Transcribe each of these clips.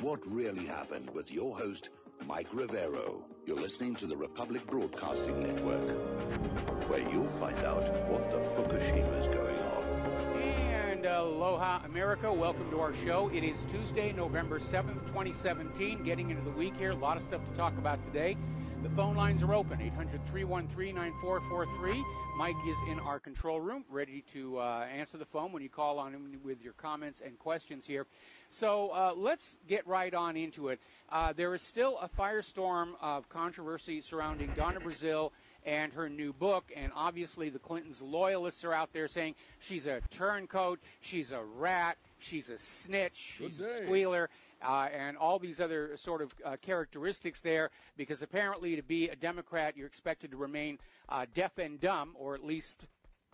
What really happened with your host, Mike Rivero. You're listening to the Republic Broadcasting Network, where you'll find out what the Fukushima's going on. And aloha, America. Welcome to our show. It is Tuesday, November 7th, 2017. Getting into the week here. A lot of stuff to talk about today. The phone lines are open, 800-313-9443. Mike is in our control room, ready to answer the phone when you call on him with your comments and questions here. So let's get right on into it. There is still a firestorm of controversy surrounding Donna Brazile and her new book, and obviously the Clintons' loyalists are out there saying she's a turncoat, she's a rat, she's a snitch, she's a squealer, and all these other sort of characteristics there, because apparently to be a Democrat you're expected to remain deaf and dumb, or at least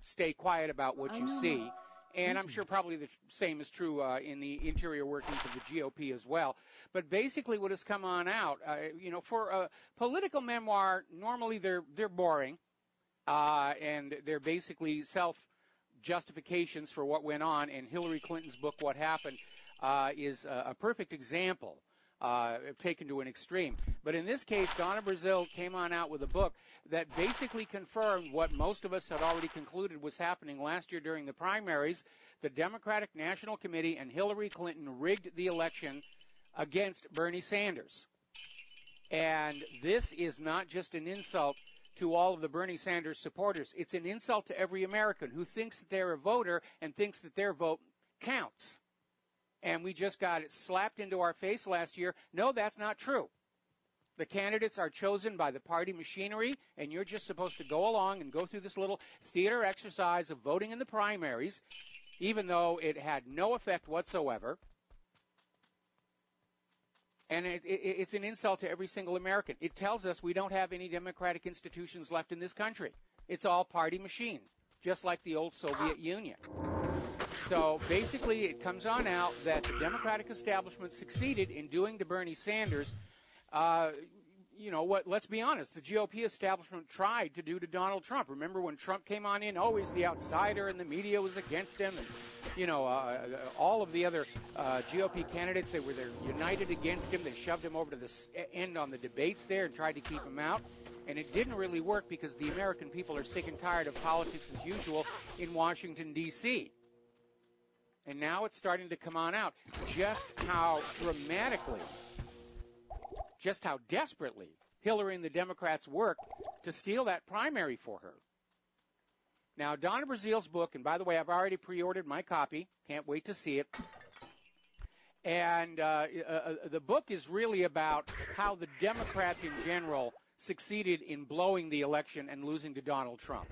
stay quiet about what you see. And I'm sure probably the same is true in the interior workings of the GOP as well. But basically what has come on out, for a political memoir, normally they're boring, and they're basically self-justifications for what went on. And Hillary Clinton's book, What Happened, is a perfect example taken to an extreme. But in this case, Donna Brazile came on out with a book that basically confirmed what most of us had already concluded was happening last year during the primaries. The Democratic National Committee and Hillary Clinton rigged the election against Bernie Sanders. And this is not just an insult to all of the Bernie Sanders supporters. It's an insult to every American who thinks that they're a voter and thinks that their vote counts. And we just got it slapped into our face last year. No, that's not true. The candidates are chosen by the party machinery, and you're just supposed to go along and go through this little theater exercise of voting in the primaries, even though it had no effect whatsoever. And it's an insult to every single American. It tells us we don't have any democratic institutions left in this country. It's all party machine, just like the old Soviet Union. So basically it comes on out that the Democratic establishment succeeded in doing to Bernie Sanders, let's be honest, the GOP establishment tried to do to Donald Trump. Remember when Trump came on in, always the outsider, and the media was against him, and all of the other GOP candidates, they're united against him. They shoved him over to the end on the debates there and tried to keep him out. And it didn't really work because the American people are sick and tired of politics as usual in Washington, D.C. And now it's starting to come on out just how dramatically, just how desperately Hillary and the Democrats worked to steal that primary for her. Now, Donna Brazile's book, and by the way, I've already pre-ordered my copy. Can't wait to see it. And the book is really about how the Democrats in general succeeded in blowing the election and losing to Donald Trump.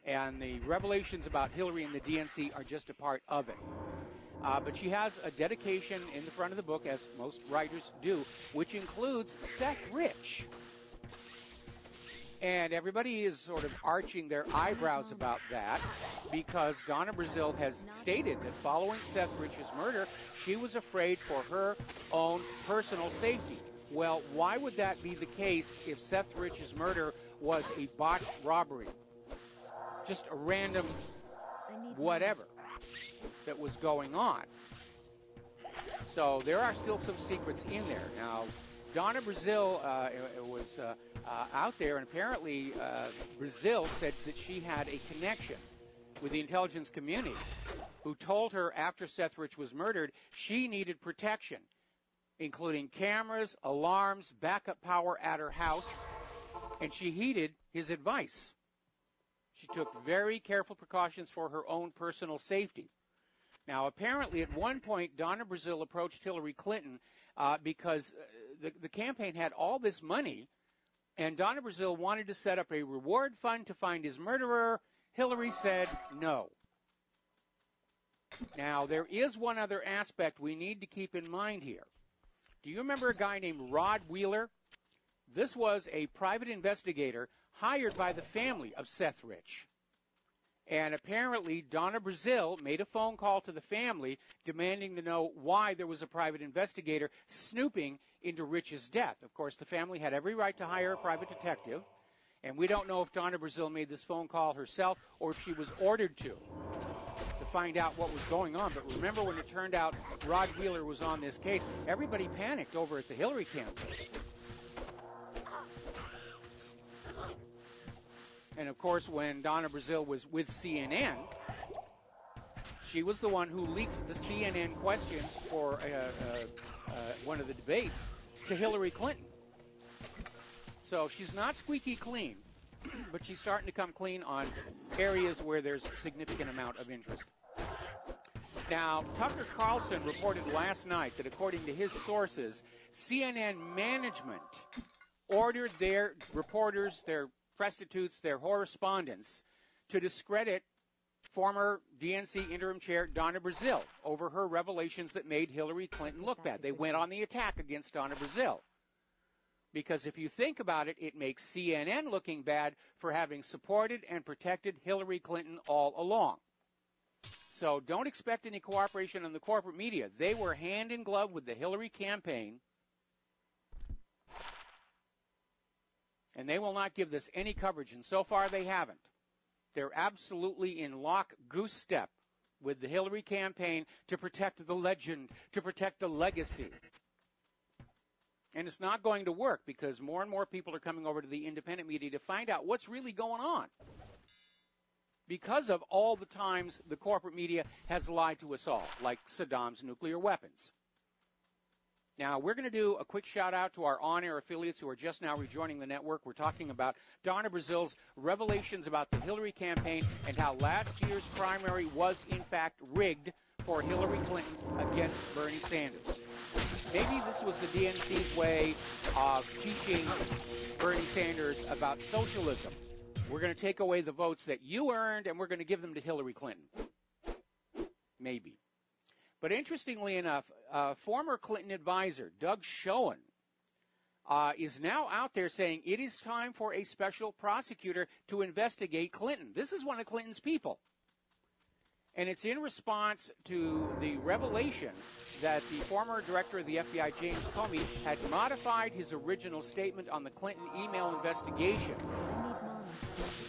And the revelations about Hillary and the DNC are just a part of it. But she has a dedication in the front of the book, as most writers do, which includes Seth Rich. And everybody is sort of arching their eyebrows about that because Donna Brazile has stated that following Seth Rich's murder, she was afraid for her own personal safety. Well, why would that be the case if Seth Rich's murder was a botched robbery? Just a random whatever that was going on. So there are still some secrets in there. Now, Donna Brazile was out there, and apparently Brazile said that she had a connection with the intelligence community who told her after Seth Rich was murdered she needed protection, including cameras, alarms, backup power at her house, and she heeded his advice. She took very careful precautions for her own personal safety. Now, apparently, at one point, Donna Brazile approached Hillary Clinton because the campaign had all this money, and Donna Brazile wanted to set up a reward fund to find his murderer. Hillary said no. Now, there is one other aspect we need to keep in mind here. Do you remember a guy named Rod Wheeler? This was a private investigator hired by the family of Seth Rich. And apparently, Donna Brazile made a phone call to the family demanding to know why there was a private investigator snooping into Rich's death. Of course, the family had every right to hire a private detective, and we don't know if Donna Brazile made this phone call herself or if she was ordered to. The find out what was going on. But remember when it turned out Rod Wheeler was on this case, everybody panicked over at the Hillary campaign. And, of course, when Donna Brazile was with CNN, she was the one who leaked the CNN questions for one of the debates to Hillary Clinton. So she's not squeaky clean, but she's starting to come clean on areas where there's a significant amount of interest. Now, Tucker Carlson reported last night that according to his sources, CNN management ordered their reporters, their prostitutes, their correspondents to discredit former DNC interim chair Donna Brazile over her revelations that made Hillary Clinton look bad. They went on the attack against Donna Brazile. Because if you think about it, it makes CNN looking bad for having supported and protected Hillary Clinton all along. So don't expect any cooperation on the corporate media. They were hand in glove with the Hillary campaign, and they will not give this any coverage, and so far they haven't. They're absolutely in lock goose step with the Hillary campaign to protect the legend, to protect the legacy. And it's not going to work because more and more people are coming over to the independent media to find out what's really going on, because of all the times the corporate media has lied to us all, like Saddam's nuclear weapons. Now, we're going to do a quick shout-out to our on-air affiliates who are just now rejoining the network. We're talking about Donna Brazile's revelations about the Hillary campaign and how last year's primary was, in fact, rigged for Hillary Clinton against Bernie Sanders. Maybe this was the DNC's way of teaching Bernie Sanders about socialism. We're going to take away the votes that you earned, and we're going to give them to Hillary Clinton. Maybe. But interestingly enough, former Clinton advisor Doug Schoen is now out there saying it is time for a special prosecutor to investigate Clinton. This is one of Clinton's people. And it's in response to the revelation that the former director of the FBI, James Comey, had modified his original statement on the Clinton email investigation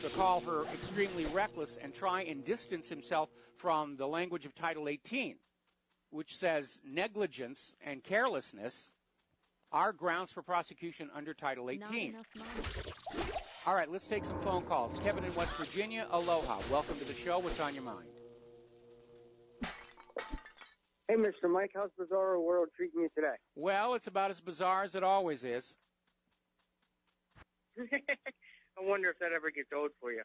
to call her extremely reckless and try and distance himself from the language of Title 18. Which says negligence and carelessness are grounds for prosecution under Title 18. All right, let's take some phone calls. Kevin in West Virginia, aloha. Welcome to the show. What's on your mind? Hey, Mr. Mike, how's Bizarro World treating you today? Well, it's about as bizarre as it always is. I wonder if that ever gets old for you.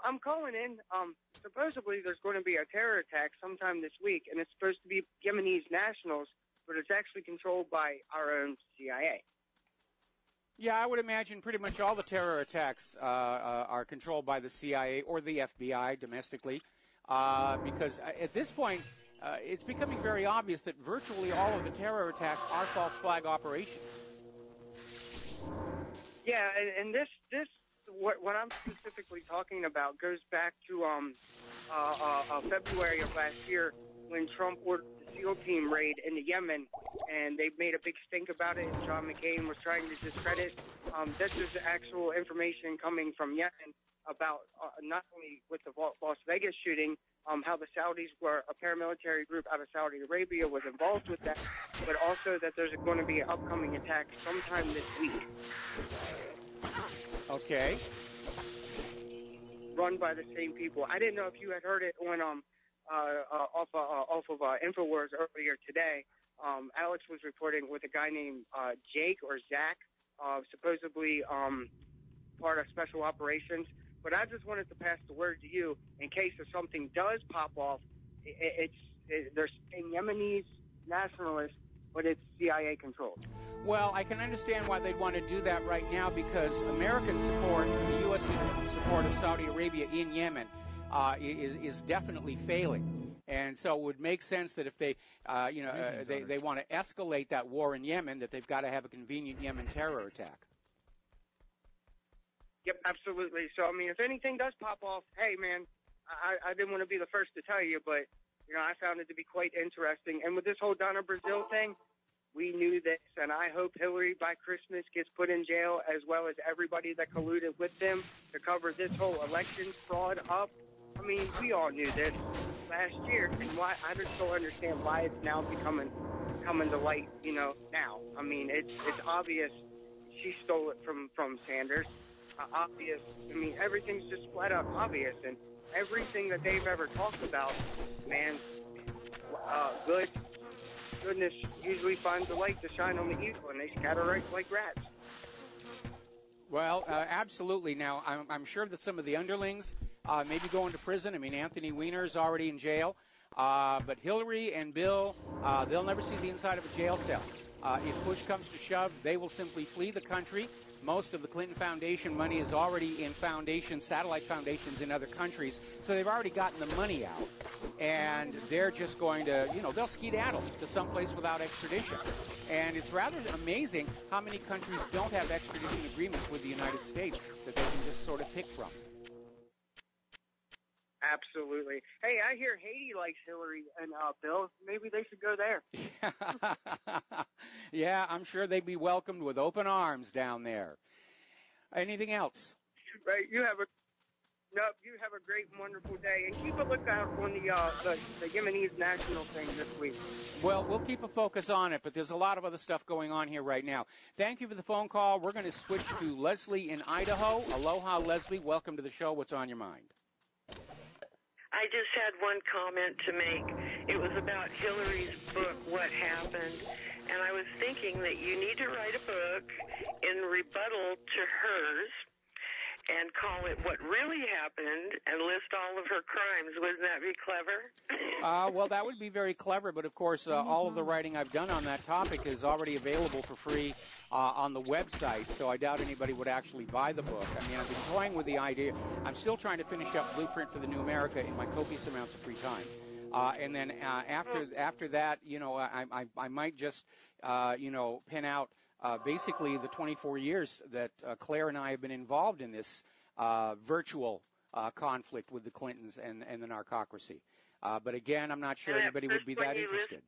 I'm calling in. Supposedly there's going to be a terror attack sometime this week, and it's supposed to be Yemenis nationals, but it's actually controlled by our own CIA. Yeah, I would imagine pretty much all the terror attacks are controlled by the CIA or the FBI domestically, because at this point, it's becoming very obvious that virtually all of the terror attacks are false flag operations. Yeah, and this what I'm specifically talking about goes back to February of last year when Trump ordered the SEAL team raid into Yemen, and they made a big stink about it, and John McCain was trying to discredit. This is actual information coming from Yemen about not only with the Las Vegas shooting, how the Saudis were a paramilitary group out of Saudi Arabia was involved with that, but also that there's going to be an upcoming attack sometime this week. Okay. Run by the same people. I didn't know if you had heard it on off of InfoWars earlier today. Alex was reporting with a guy named Jake or Zach, supposedly part of Special Operations. But I just wanted to pass the word to you in case if something does pop off. They're saying Yemenis nationalists, but it's CIA controlled. Well, I can understand why they'd want to do that right now because American support, the U.S. support of Saudi Arabia in Yemen is definitely failing. And so it would make sense that if they want to escalate that war in Yemen, that they've got to have a convenient Yemen terror attack. Yep, absolutely. So, I mean, if anything does pop off, hey, man, I didn't want to be the first to tell you, but, I found it to be quite interesting. And with this whole Donna Brazile thing, we knew this, and I hope Hillary by Christmas gets put in jail, as well as everybody that colluded with them to cover this whole election fraud up. I mean, we all knew this. last year, and why I just don't understand why it's now coming to light, now. I mean, it's obvious she stole it from Sanders. Obvious. I mean, everything's just flat out obvious, and everything that they've ever talked about, man, goodness usually finds a light to shine on the evil, and they scatter right like rats. Well, absolutely. Now, I'm sure that some of the underlings may be going to prison. I mean, Anthony Weiner's already in jail. But Hillary and Bill, they'll never see the inside of a jail cell. If push comes to shove, they will simply flee the country. Most of the Clinton Foundation money is already in foundations, satellite foundations in other countries, so they've already gotten the money out. And they're just going to, they'll skedaddle to someplace without extradition. And it's rather amazing how many countries don't have extradition agreements with the United States that they can just sort of pick from. Absolutely. Hey, I hear Haiti likes Hillary and Bill. Maybe they should go there. Yeah, I'm sure they'd be welcomed with open arms down there. Anything else? Right. You have a great and wonderful day, and keep a lookout on the Yemenis national thing this week. Well, we'll keep a focus on it, but there's a lot of other stuff going on here right now. Thank you for the phone call. We're going to switch to Leslie in Idaho. Aloha, Leslie. Welcome to the show. What's on your mind? I just had one comment to make. It was about Hillary's book, What Happened, and I was thinking that you need to write a book in rebuttal to hers and call it What Really Happened and list all of her crimes. Wouldn't that be clever? Well, that would be very clever, but of course, all of the writing I've done on that topic is already available for free on the website, so I doubt anybody would actually buy the book. I mean, I've been toying with the idea. I'm still trying to finish up Blueprint for the New America in my copious amounts of free time. And then after that, I might just, pen out basically the 24 years that Claire and I have been involved in this virtual conflict with the Clintons and the narcocracy. But again, I'm not sure anybody would be that interested.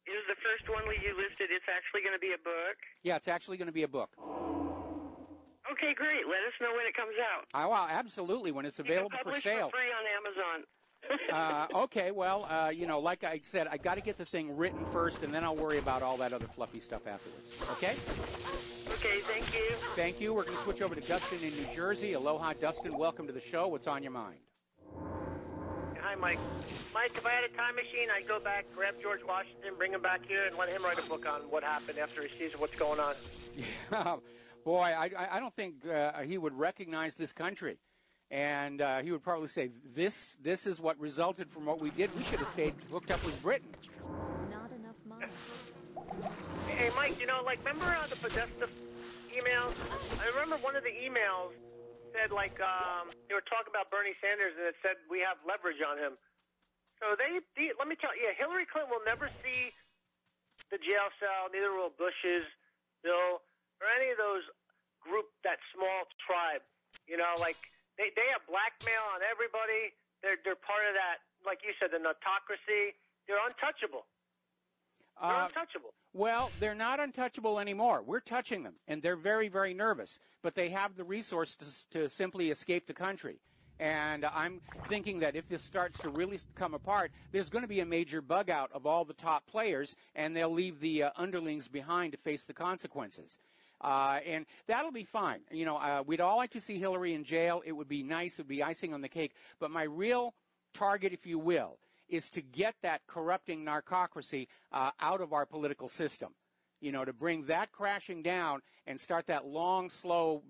It was the first one you listed. It's actually going to be a book? Yeah, it's actually going to be a book. Okay, great. Let us know when it comes out. Oh, well, absolutely, when it's available for sale. For free on Amazon. Okay, well, like I said, I got to get the thing written first, and then I'll worry about all that other fluffy stuff afterwards. Okay? Okay, thank you. Thank you. We're going to switch over to Dustin in New Jersey. Aloha, Dustin. Welcome to the show. What's on your mind? Hi, Mike. Mike, if I had a time machine, I'd go back, grab George Washington, bring him back here, and let him write a book on what happened after he sees what's going on. Yeah, boy, I don't think he would recognize this country. And he would probably say, this is what resulted from what we did. We should have stayed hooked up with Britain. Not enough money. Hey, Mike, remember the Podesta emails? I remember one of the emails said, they were talking about Bernie Sanders, and it said we have leverage on him. So let me tell you, Hillary Clinton will never see the jail cell, neither will Bush's, Bill, or any of those that small tribe. They have blackmail on everybody. They're part of that, like you said, the nutocracy. They're untouchable. They're untouchable. Well, they're not untouchable anymore. We're touching them, and they're very, very nervous. But they have the resources to simply escape the country. And I'm thinking that if this starts to really come apart, there's going to be a major bug out of all the top players, and they'll leave the underlings behind to face the consequences. And that'll be fine. We'd all like to see Hillary in jail. It would be nice. It would be icing on the cake. But my real target, if you will, is to get that corrupting narcocracy out of our political system, to bring that crashing down and start that long, slow,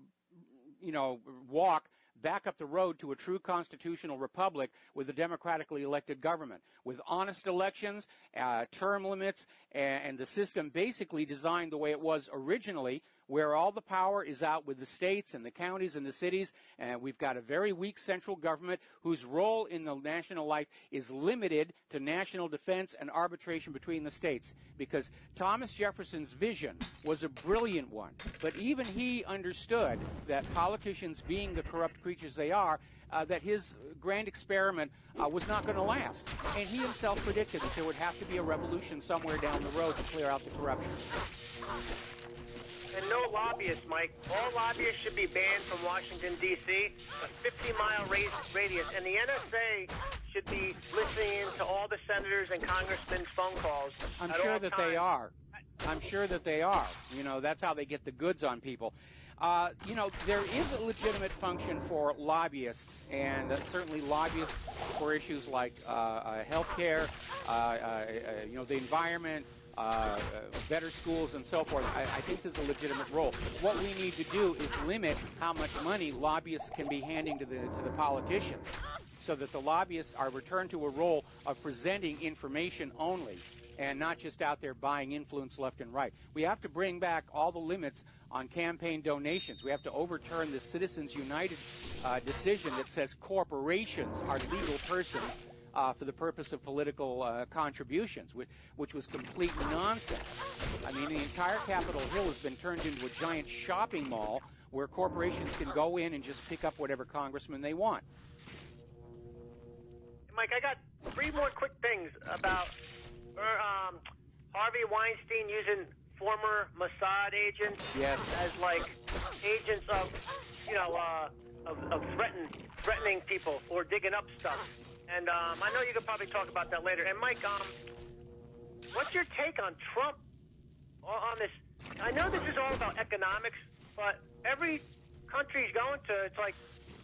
walk back up the road to a true constitutional republic with a democratically elected government, with honest elections, term limits, and the system basically designed the way it was originally, where all the power is out with the states and the counties and the cities, and we've got a very weak central government whose role in the national life is limited to national defense and arbitration between the states, because Thomas Jefferson's vision was a brilliant one, but even he understood that politicians, being the corrupt creatures they are, that his grand experiment was not going to last. And he himself predicted that there would have to be a revolution somewhere down the road to clear out the corruption. and no lobbyists, Mike. All lobbyists should be banned from Washington, D.C., a 50-mile radius. And the NSA should be listening to all the senators and congressmen's phone calls. I'm sure that they are. I'm sure that they are. You know, that's how they get the goods on people. You know, there is a legitimate function for lobbyists, and certainly lobbyists for issues like health care, you know, the environment, better schools, and so forth. I think there's a legitimate role. What we need to do is limit how much money lobbyists can be handing to the politicians, so that the lobbyists are returned to a role of presenting information only, and not just out there buying influence left and right. We have to bring back all the limits on campaign donations. We have to overturn the Citizens United decision that says corporations are legal persons for the purpose of political contributions, which was complete nonsense. I mean, the entire Capitol Hill has been turned into a giant shopping mall where corporations can go in and just pick up whatever congressman they want. Mike, I got 3 more quick things about Harvey Weinstein using former Mossad agents as like agents of, you know, of threatening people or digging up stuff. And I know you could probably talk about that later. And Mike, what's your take on Trump on this? I know this is all about economics, but every country he's going to, it's like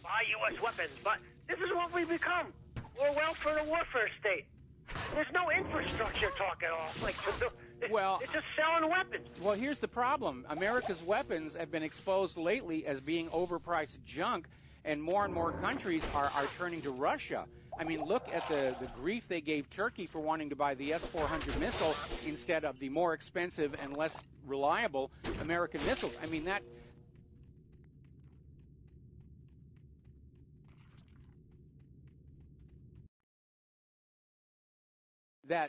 buy U.S. weapons. But this is what we become. We're a welfare warfare state. There's no infrastructure talk at all. Like, well, it's just selling weapons. Well, here's the problem. America's weapons have been exposed lately as being overpriced junk, and more countries are turning to Russia. I mean, look at the grief they gave Turkey for wanting to buy the S-400 missile instead of the more expensive and less reliable American missiles. I mean, that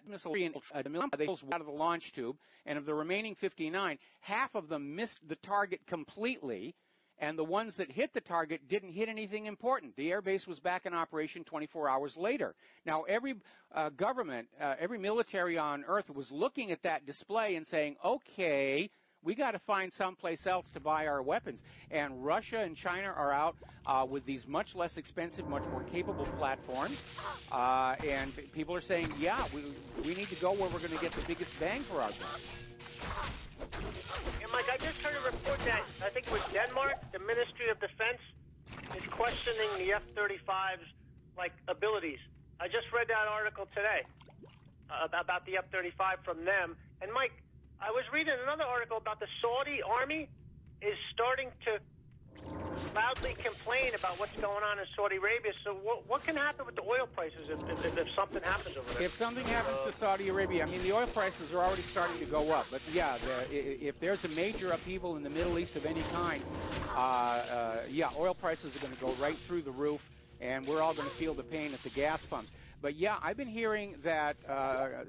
missile they out of the launch tube, and of the remaining 59, half of them missed the target completely, and the ones that hit the target didn't hit anything important. The airbase was back in operation 24 hours later. Now, every government, every military on Earth was looking at that display and saying, okay, we got to find someplace else to buy our weapons. And Russia and China are out with these much less expensive, much more capable platforms. And people are saying, yeah, we need to go where we're going to get the biggest bang for our buck. And Mike, I just heard a report that I think it was Denmark, the Ministry of Defense, is questioning the F-35's like abilities. I just read that article today about the F-35 from them. And Mike, I was reading another article about the Saudi army is starting to loudly complain about what's going on in Saudi Arabia. So what can happen with the oil prices if something happens over there? If something happens to Saudi Arabia, I mean, the oil prices are already starting to go up. But, yeah, if there's a major upheaval in the Middle East of any kind, yeah, oil prices are going to go right through the roof, and we're all going to feel the pain at the gas pumps. But, yeah, I've been hearing that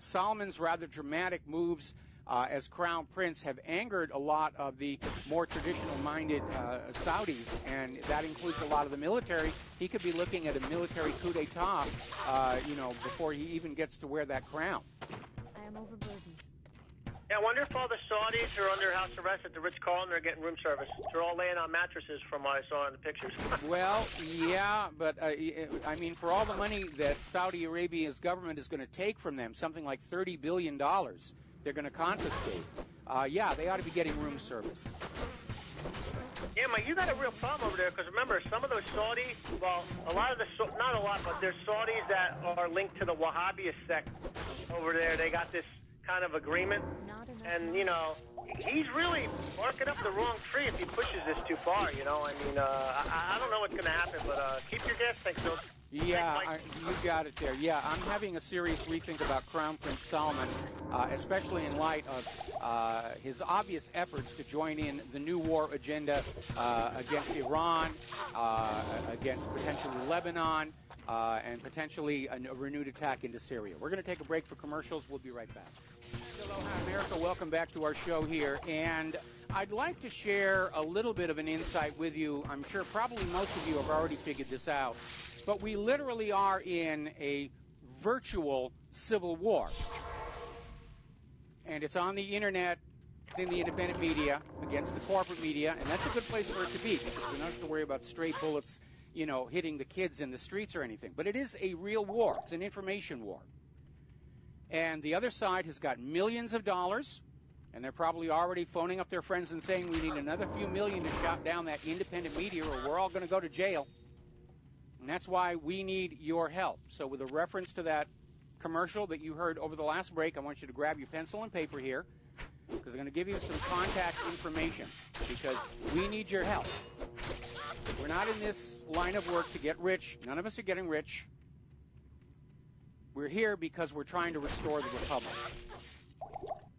Salman's rather dramatic moves as Crown Prince have angered a lot of the more traditional-minded Saudis, and that includes a lot of the military. He could be looking at a military coup d'etat, you know, before he even gets to wear that crown. I am overburdened. Yeah, I wonder if all the Saudis are under house arrest at the Ritz-Carlton. They're getting room service. They're all laying on mattresses from what I saw in the pictures. Well, yeah, but I mean, for all the money that Saudi Arabia's government is going to take from them, something like $30 billion, they're going to confiscate. Yeah, they ought to be getting room service. Yeah, Mike, you got a real problem over there because remember, some of those Saudis, well, a lot of the, not a lot, but there's Saudis that are linked to the Wahhabist sect over there. They got this kind of agreement, and, you know, he's really barking up the wrong tree if he pushes this too far, you know. I mean, I don't know what's going to happen, but keep your gas tanks filled. Yeah, you got it there. Yeah, I'm having a serious rethink about Crown Prince Salman, especially in light of his obvious efforts to join in the new war agenda against Iran, against potentially Lebanon, and potentially a renewed attack into Syria. We're going to take a break for commercials. We'll be right back. Aloha, America. Welcome back to our show here. And I'd like to share a little bit of an insight with you. I'm sure probably most of you have already figured this out. But we literally are in a virtual civil war. And it's on the internet, It's in the independent media against the corporate media, and that's a good place for it to be because we don't have to worry about stray bullets, hitting the kids in the streets or anything. But it is a real war. It's an information war. And the other side has got millions of dollars, and they're probably already phoning up their friends and saying we need another few million to shut down that independent media or we're all going to go to jail. And that's why we need your help. So with a reference to that commercial that you heard over the last break, I want you to grab your pencil and paper here because I'm going to give you some contact information because we need your help. We're not in this line of work to get rich. None of us are getting rich. We're here because we're trying to restore the Republic.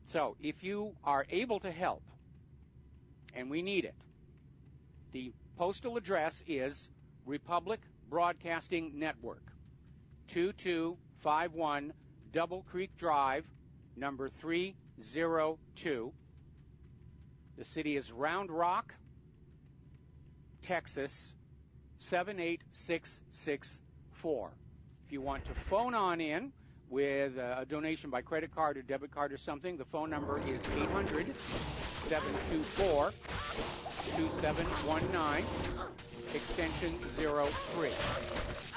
So if you are able to help, and we need it, the postal address is Republic Broadcasting Network, 2251 Double Creek Drive, number 302. The city is Round Rock, Texas, 78664. If you want to phone on in with a donation by credit card or debit card or something, the phone number is 800-724-2719, extension 03.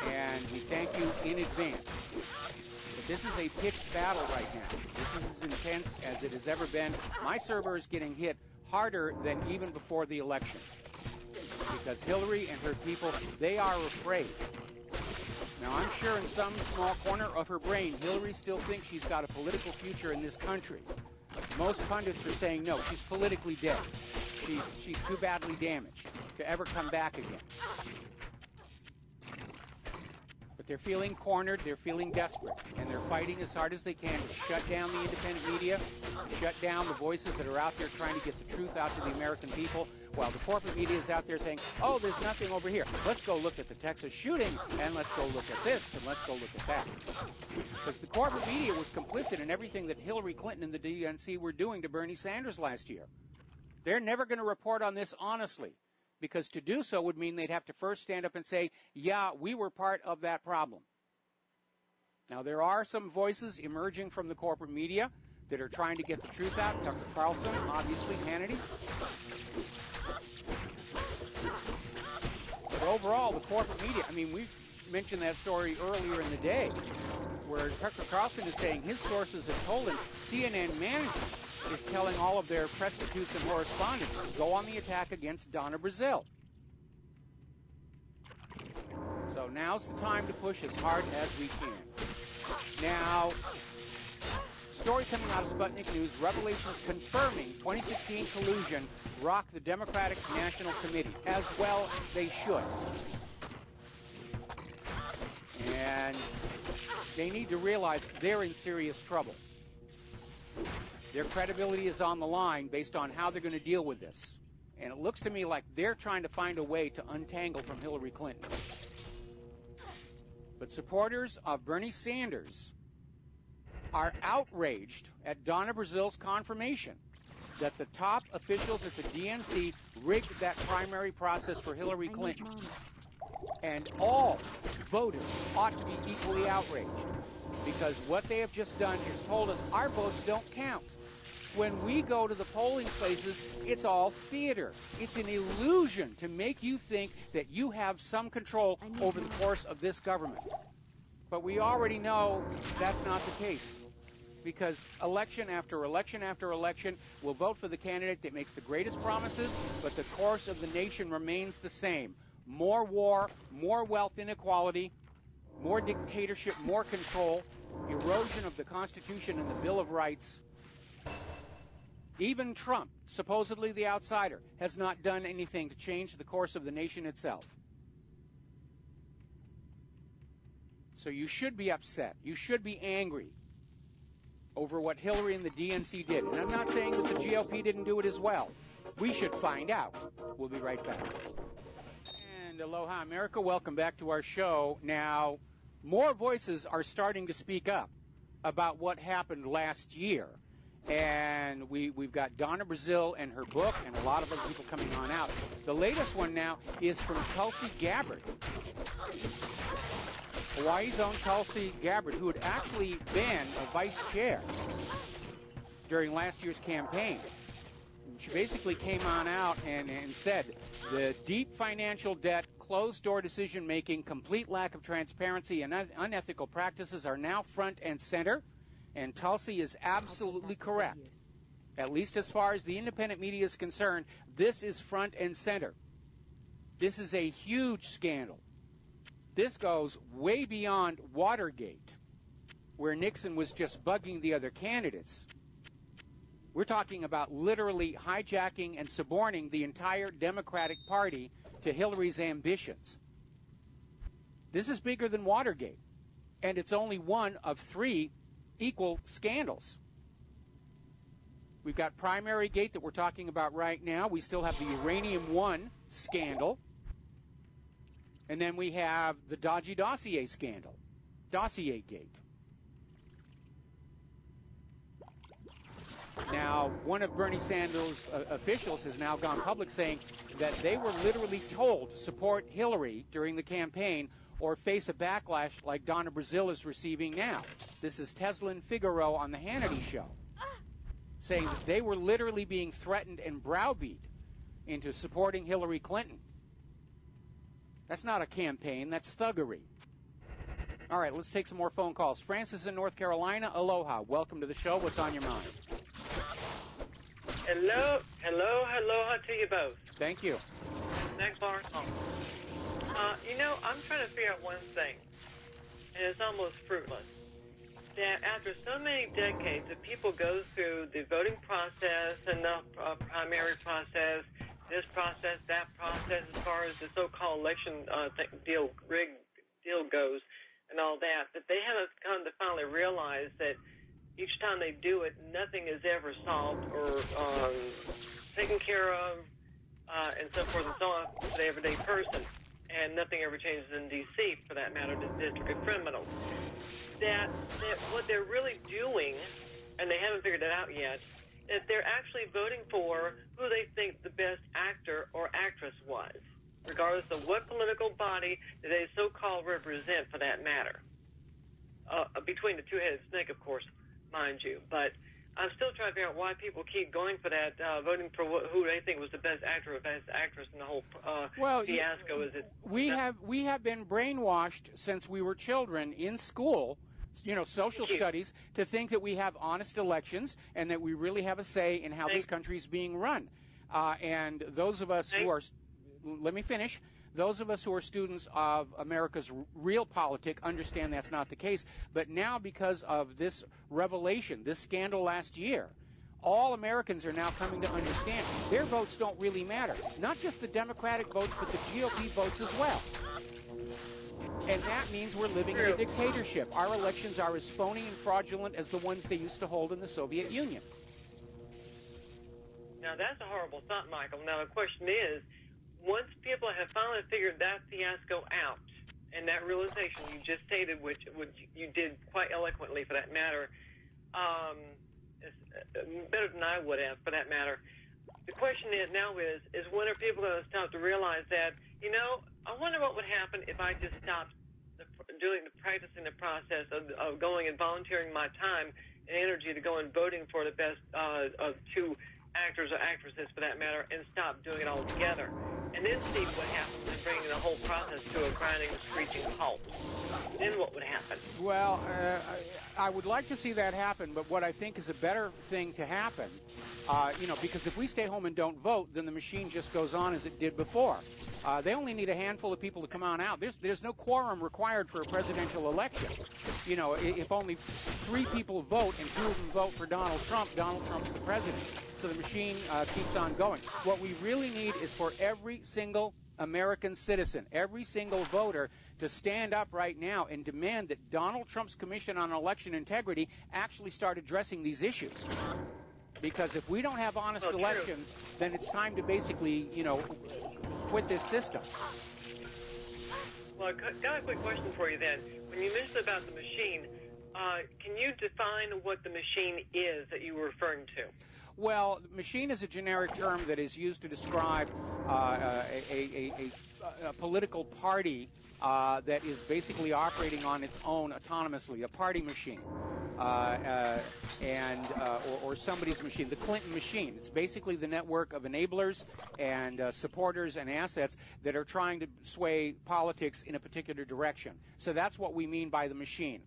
And we thank you in advance. But this is a pitched battle right now. This is as intense as it has ever been. My server is getting hit harder than even before the election. Because Hillary and her people, they are afraid. Now, I'm sure in some small corner of her brain, Hillary still thinks she's got a political future in this country. Most pundits are saying, no, she's politically dead. She's too badly damaged to ever come back again. But they're feeling cornered, they're feeling desperate, and they're fighting as hard as they can to shut down the independent media, to shut down the voices that are out there trying to get the truth out to the American people, while the corporate media is out there saying, oh, there's nothing over here. Let's go look at the Texas shooting, and let's go look at this, and let's go look at that. Because the corporate media was complicit in everything that Hillary Clinton and the DNC were doing to Bernie Sanders last year. They're never going to report on this honestly, because to do so would mean they'd have to first stand up and say, yeah, we were part of that problem. Now, there are some voices emerging from the corporate media that are trying to get the truth out. Tucker Carlson, obviously, Hannity. But overall, the corporate media, I mean, we've mentioned that story earlier in the day where Tucker Carlson is saying his sources have told him CNN management is telling all of their prostitutes and correspondents to go on the attack against Donna Brazil. So now's the time to push as hard as we can. Now, story coming out of Sputnik News, revelations confirming 2016 collusion rock the Democratic National Committee, as well they should. And they need to realize they're in serious trouble. Their credibility is on the line based on how they're going to deal with this. And it looks to me like they're trying to find a way to untangle from Hillary Clinton. But supporters of Bernie Sanders are outraged at Donna Brazil's confirmation that the top officials at the DNC rigged that primary process for Hillary Clinton. And all voters ought to be equally outraged because what they have just done is told us our votes don't count. When we go to the polling places, it's all theater. It's an illusion to make you think that you have some control over the course of this government. But we already know that's not the case. Because election after election after election, we'll vote for the candidate that makes the greatest promises, but the course of the nation remains the same. More war, more wealth inequality, more dictatorship, more control, erosion of the Constitution and the Bill of Rights. Even Trump, supposedly the outsider, has not done anything to change the course of the nation itself. So you should be upset. You should be angry over what Hillary and the DNC did. And I'm not saying that the GOP didn't do it as well. We should find out. We'll be right back. And aloha, America. Welcome back to our show. Now, more voices are starting to speak up about what happened last year. And we've got Donna Brazil and her book and a lot of other people coming on out. The latest one now is from Tulsi Gabbard. Hawaii's own Tulsi Gabbard, who had actually been a vice chair during last year's campaign. she basically came on out and said the deep financial debt, closed-door decision-making, complete lack of transparency, and unethical practices are now front and center. And Tulsi is absolutely correct. At least as far as the independent media is concerned, this is front and center. This is a huge scandal. This goes way beyond Watergate, where Nixon was just bugging the other candidates. We're talking about literally hijacking and suborning the entire Democratic Party to Hillary's ambitions. This is bigger than Watergate, and it's only one of 3 equal scandals. We've got Primary Gate that we're talking about right now. We still have the Uranium One scandal. And then we have the dodgy dossier scandal, Dossier Gate. Now, one of Bernie Sanders' officials has now gone public saying that they were literally told to support Hillary during the campaign or face a backlash like Donna Brazile is receiving now. This is Teslin Figaro on the Hannity Show, saying that they were literally being threatened and browbeat into supporting Hillary Clinton. That's not a campaign, that's thuggery. All right, let's take some more phone calls. Francis in North Carolina, aloha. Welcome to the show. What's on your mind? Aloha to you both. Thank you. Next bar. I'm trying to figure out one thing, and it's almost fruitless. That after so many decades of people go through the voting process and the primary process, this process, that process, as far as the so-called election rigged deal goes, and all that they haven't come to finally realize that each time they do it, nothing is ever solved or taken care of, and so forth and so on for the everyday person. And nothing ever changes in D.C., for that matter, the district of criminals. That what they're really doing, and they haven't figured it out yet, is they're actually voting for who they think the best actor or actress was, regardless of what political body that they so-called represent, for that matter. Between the two-headed snake, of course, mind you. But I'm still trying to figure out why people keep going for that, voting for who they think was the best actor or best actress in the whole fiasco. We have been brainwashed since we were children in school, social studies, to think that we have honest elections and that we really have a say in how this country is being run. And those of us who are, let me finish. Those of us who are students of America's real politic understand that's not the case. But now, because of this revelation, this scandal last year, all Americans are now coming to understand their votes don't really matter. Not just the Democratic votes, but the GOP votes as well. And that means we're living in a dictatorship. Our elections are as phony and fraudulent as the ones they used to hold in the Soviet Union. Now, that's a horrible thought, Michael. Now, the question is, once people have finally figured that fiasco out, and that realization you just stated, which you did quite eloquently for that matter, better than I would have for that matter, the question is when are people going to stop to realize that, I wonder what would happen if I just stopped practicing the process of going and volunteering my time and energy to go and voting for the best of 2 actors or actresses, for that matter, and stop doing it all together. And then see what happens and bringing the whole process to a grinding, screeching halt. Then what would happen? Well, I would like to see that happen, but what I think is a better thing to happen, because if we stay home and don't vote, then the machine just goes on as it did before. They only need a handful of people to come on out. There's no quorum required for a presidential election. If only 3 people vote and 2 of them vote for Donald Trump's the president. So the machine keeps on going. What we really need is for every single American citizen, every single voter, to stand up right now and demand that Donald Trump's Commission on Election Integrity actually start addressing these issues. Because if we don't have honest elections, then it's time to basically, quit this system. Well, I got a quick question for you then. When you mentioned about the machine, can you define what the machine is that you were referring to? Well, machine is a generic term that is used to describe a political party that is basically operating on its own autonomously, a party machine. or somebody's machine, the Clinton machine. It's basically the network of enablers and supporters and assets that are trying to sway politics in a particular direction. So that's what we mean by the machine.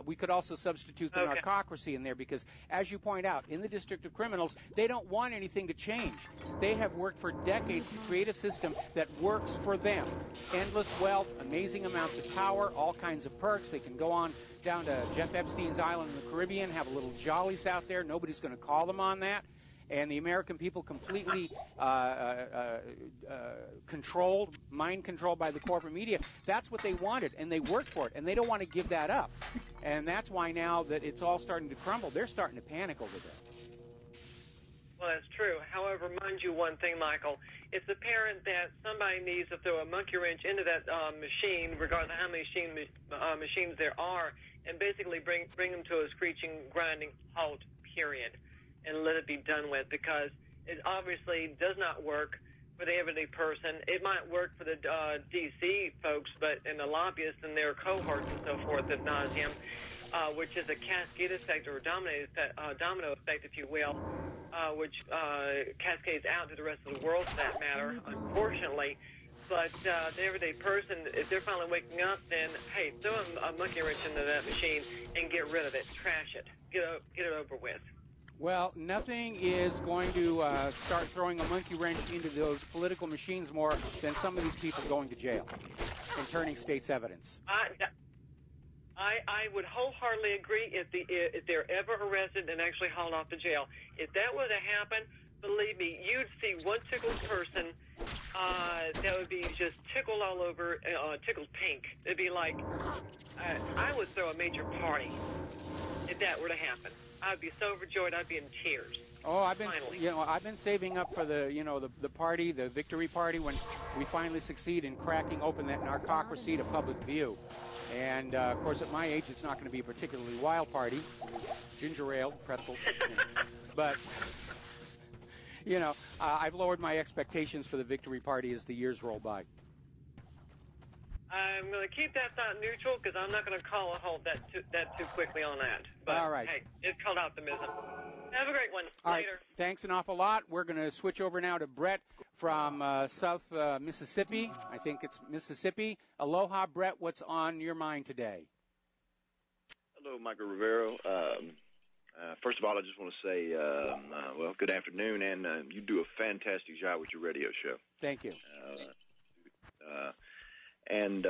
We could also substitute the narcocracy in there because, as you point out, in the District of Criminals, they don't want anything to change. They have worked for decades to create a system that works for them. Endless wealth, amazing amounts of power, all kinds of perks. They can go on down to Jeff Epstein's island in the Caribbean, have a little jollies out there. Nobody's going to call them on that. And the American people completely controlled, mind controlled by the corporate media. That's what they wanted, and they worked for it, and they don't want to give that up. And that's why now that it's all starting to crumble, they're starting to panic over that. Well, that's true. However, mind you one thing, Michael. It's apparent that somebody needs to throw a monkey wrench into that machine, regardless of how many machines there are, and basically bring them to a screeching, grinding halt, period, and let it be done with, because it obviously does not work for the everyday person. It might work for the D.C. folks, but and the lobbyists and their cohorts and so forth ad nauseum, which is a cascade effect or domino effect, if you will, which cascades out to the rest of the world for that matter, unfortunately. But the everyday person, if they're finally waking up, then, hey, throw a monkey wrench into that machine and get rid of it, trash it, get it over with. Well, nothing is going to start throwing a monkey wrench into those political machines more than some of these people going to jail and turning state's evidence. I would wholeheartedly agree if they're ever arrested and actually hauled off to jail. If that were to happen, believe me, you'd see one tickled person that would be just tickled all over, tickled pink. It'd be like, I would throw a major party if that were to happen. I'd be so overjoyed. I'd be in tears. Oh, I've been saving up for the party, the victory party, when we finally succeed in cracking open that narcocracy to public view. And of course, at my age, it's not going to be a particularly wild party, ginger ale, pretzels, but I've lowered my expectations for the victory party as the years roll by. I'm going to keep that thought neutral because I'm not going to call a halt that too quickly on that. But, all right. Hey, it's called optimism. Have a great one. All Later. Right. Thanks an awful lot. We're going to switch over now to Brett from South Mississippi. I think it's Mississippi. Aloha, Brett. What's on your mind today? Hello, Michael Rivero. First of all, I just want to say, good afternoon, and you do a fantastic job with your radio show. Thank you. And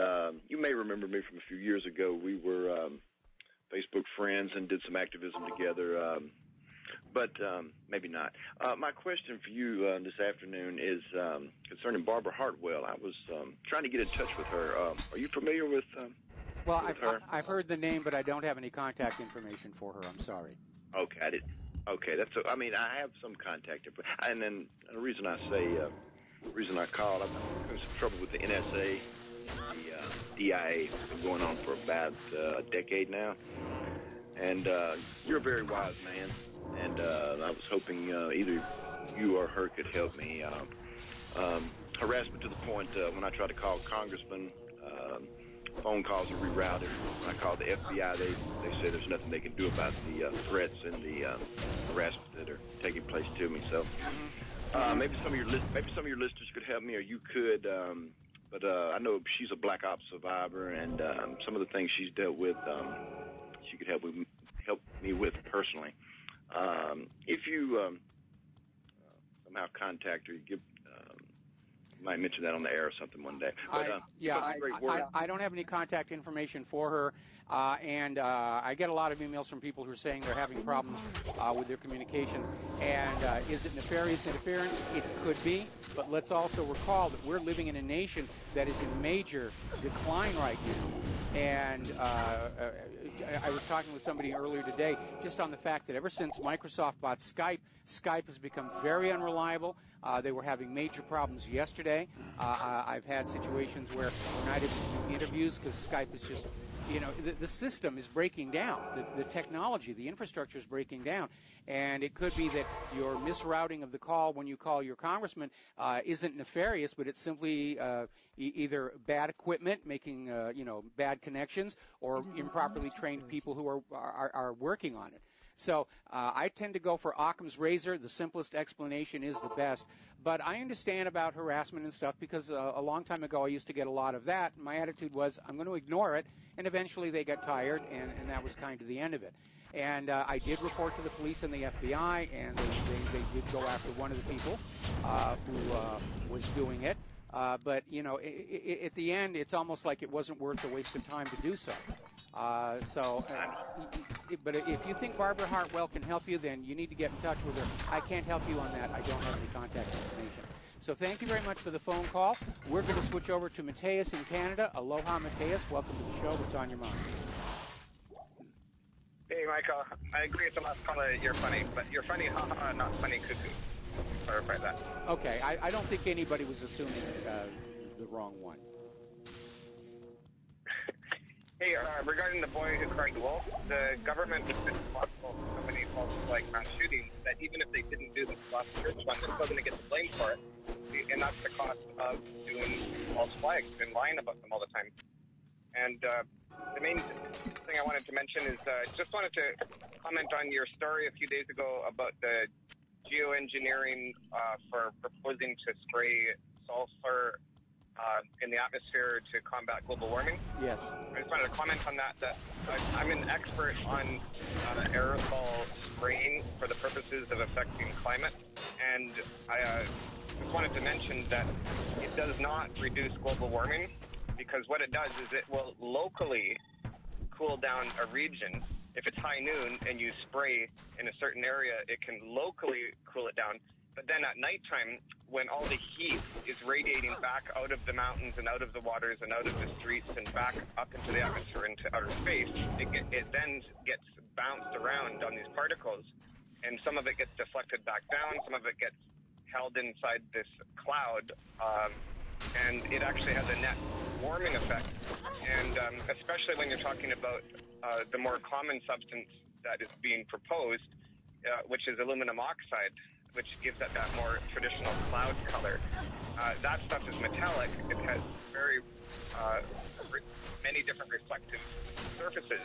you may remember me from a few years ago. We were Facebook friends and did some activism together, but maybe not. My question for you this afternoon is concerning Barbara Hartwell. I was trying to get in touch with her. Are you familiar with her? I've heard the name, but I don't have any contact information for her. I'm sorry. Okay, I did. Okay, I have some contact info. And then the reason I called, I'm having some trouble with the NSA. The DIA has been going on for about a decade now, and you're a very wise man, and I was hoping either you or her could help me. Harassment to the point when I try to call congressmen, phone calls are rerouted. When I call the FBI, they say there's nothing they can do about the threats and the harassment that are taking place to me. So maybe some of your listeners could help me, or you could. But I know she's a black ops survivor, and some of the things she's dealt with, she could help me with personally. If you somehow contact her, you might mention that on the air or something one day. But, I don't have any contact information for her, and I get a lot of emails from people who are saying they're having problems with their communications. And is it nefarious interference? It could be, but let's also recall that we're living in a nation that is in major decline right now. And I was talking with somebody earlier today just on the fact that ever since Microsoft bought Skype, Skype has become very unreliable. They were having major problems yesterday. I've had situations where we're not able to do interviews because Skype is just the system is breaking down. The technology, the infrastructure is breaking down. And it could be that your misrouting of the call when you call your congressman isn't nefarious, but it's simply either bad equipment, making bad connections, or improperly trained people who are working on it. So I tend to go for Occam's razor. The simplest explanation is the best. But I understand about harassment and stuff because a long time ago I used to get a lot of that. And my attitude was I'm going to ignore it. And eventually they got tired, and that was kind of the end of it. And I did report to the police and the FBI, and they did go after one of the people who was doing it. But, at the end, it's almost like it wasn't worth the waste of time to do so. But if you think Barbara Hartwell can help you, then you need to get in touch with her. I can't help you on that. I don't have any contact information. So thank you very much for the phone call. We're going to switch over to Mateus in Canada. Aloha, Mateus. Welcome to the show. What's on your mind? Hey, Michael. I agree with the last caller. You're funny, but you're funny, haha, not funny, cuckoo. Clarify that. Okay. I don't think anybody was assuming the wrong one. Hey, regarding the boy who cried wolf, the government has been responsible for so many false flag mass shootings that even if they didn't do the last church one, they're still going to get the blame for it. And that's the cost of doing false flags and lying about them all the time. And the main thing I wanted to mention is just wanted to comment on your story a few days ago about the geoengineering for proposing to spray sulfur in the atmosphere to combat global warming. Yes. I just wanted to comment on that I'm an expert on aerosol spraying for the purposes of affecting climate, and I just wanted to mention that it does not reduce global warming, because what it does is it will locally cool down a region. If it's high noon and you spray in a certain area, it can locally cool it down. But then at nighttime, when all the heat is radiating back out of the mountains and out of the waters and out of the streets and back up into the atmosphere, into outer space, it then gets bounced around on these particles, and some of it gets deflected back down, some of it gets held inside this cloud, and it actually has a net warming effect. And especially when you're talking about the more common substance that is being proposed, which is aluminum oxide, which gives it that more traditional cloud color. That stuff is metallic. It has very many different reflective surfaces,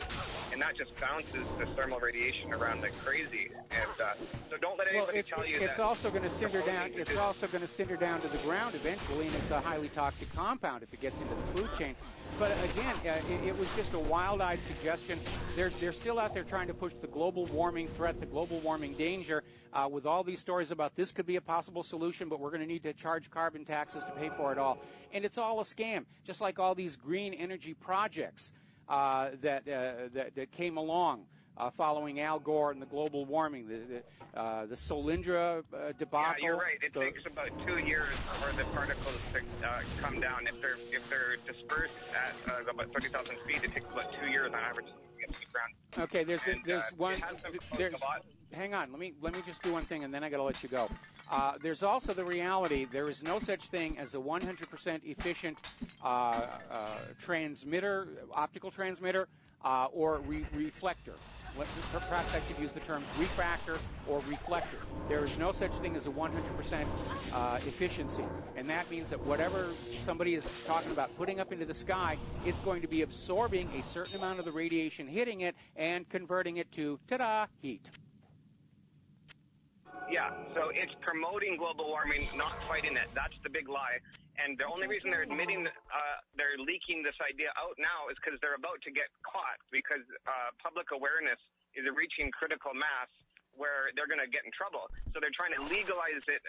and that just bounces the thermal radiation around like crazy. And so don't let anybody tell you that it's also going to cinder down. It's also going to cinder down to the ground eventually, and it's a highly toxic compound if it gets into the food chain. But again, it was just a wild-eyed suggestion. They're still out there trying to push the global warming threat, the global warming danger, with all these stories about this could be a possible solution, but we're going to need to charge carbon taxes to pay for it all. And it's all a scam, just like all these green energy projects that came along following Al Gore and the global warming, the Solyndra debacle. Yeah, you're right. It takes about 2 years for the particles to come down. If they're dispersed at about 30,000 feet, it takes about 2 years on average to get to the ground. Okay, hang on. Let me just do one thing, and then I got to let you go. There's also the reality. There is no such thing as a 100% efficient transmitter, optical transmitter, or reflector. Perhaps I should use the terms refractor or reflector. There is no such thing as a 100% efficiency, and that means that whatever somebody is talking about putting up into the sky, it's going to be absorbing a certain amount of the radiation hitting it and converting it to, ta-da, heat. Yeah, so it's promoting global warming, not fighting it. That's the big lie. And the only reason they're admitting they're leaking this idea out now is because they're about to get caught, because public awareness is reaching critical mass where they're going to get in trouble. So they're trying to legalize it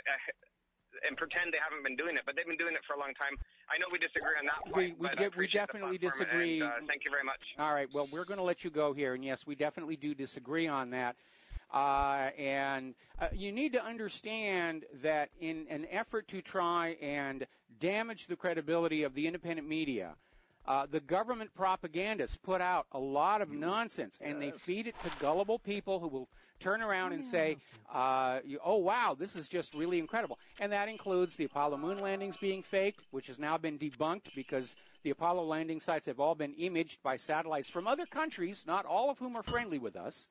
and pretend they haven't been doing it, but they've been doing it for a long time. I know we disagree on that point. We definitely disagree. And, thank you very much. All right, well, we're going to let you go here, and yes, we definitely do disagree on that. And you need to understand that in an effort to try and damage the credibility of the independent media, The government propagandists put out a lot of nonsense, and they feed it to gullible people who will turn around and say, oh, wow, this is just really incredible. And that includes the Apollo moon landings being faked, which has now been debunked because the Apollo landing sites have all been imaged by satellites from other countries, not all of whom are friendly with us.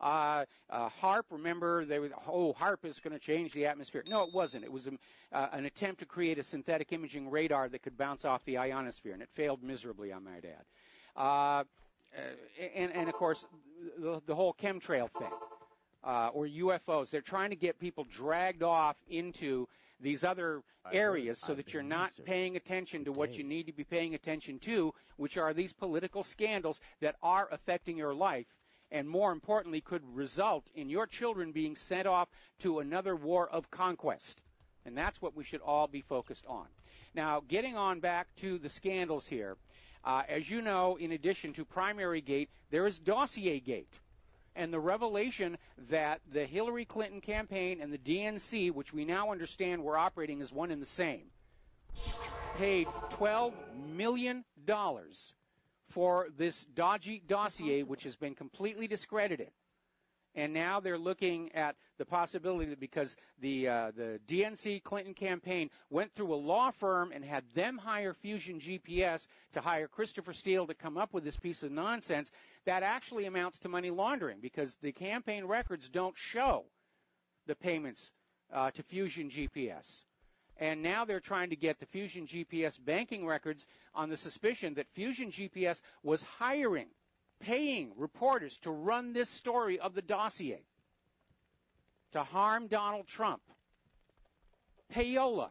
HARP, remember, HARP is going to change the atmosphere. No, it wasn't. It was an attempt to create a synthetic imaging radar that could bounce off the ionosphere, and it failed miserably, I might add. And of course, the whole chemtrail thing, or UFOs. They're trying to get people dragged off into these other areas so that you're not paying attention to what you need to be paying attention to, which are these political scandals that are affecting your life, and more importantly, could result in your children being sent off to another war of conquest. And that's what we should all be focused on. Now, getting on back to the scandals here, as you know, in addition to Primary Gate, there is Dossier Gate. And the revelation that the Hillary Clinton campaign and the DNC, which we now understand were operating as one and the same, paid $12 million for this dodgy dossier, which has been completely discredited. And now they're looking at the possibility that because the DNC Clinton campaign went through a law firm and had them hire Fusion GPS to hire Christopher Steele to come up with this piece of nonsense, that actually amounts to money laundering because the campaign records don't show the payments to Fusion GPS. And now they're trying to get the Fusion GPS banking records on the suspicion that Fusion GPS was paying reporters to run this story of the dossier to harm Donald Trump. Payola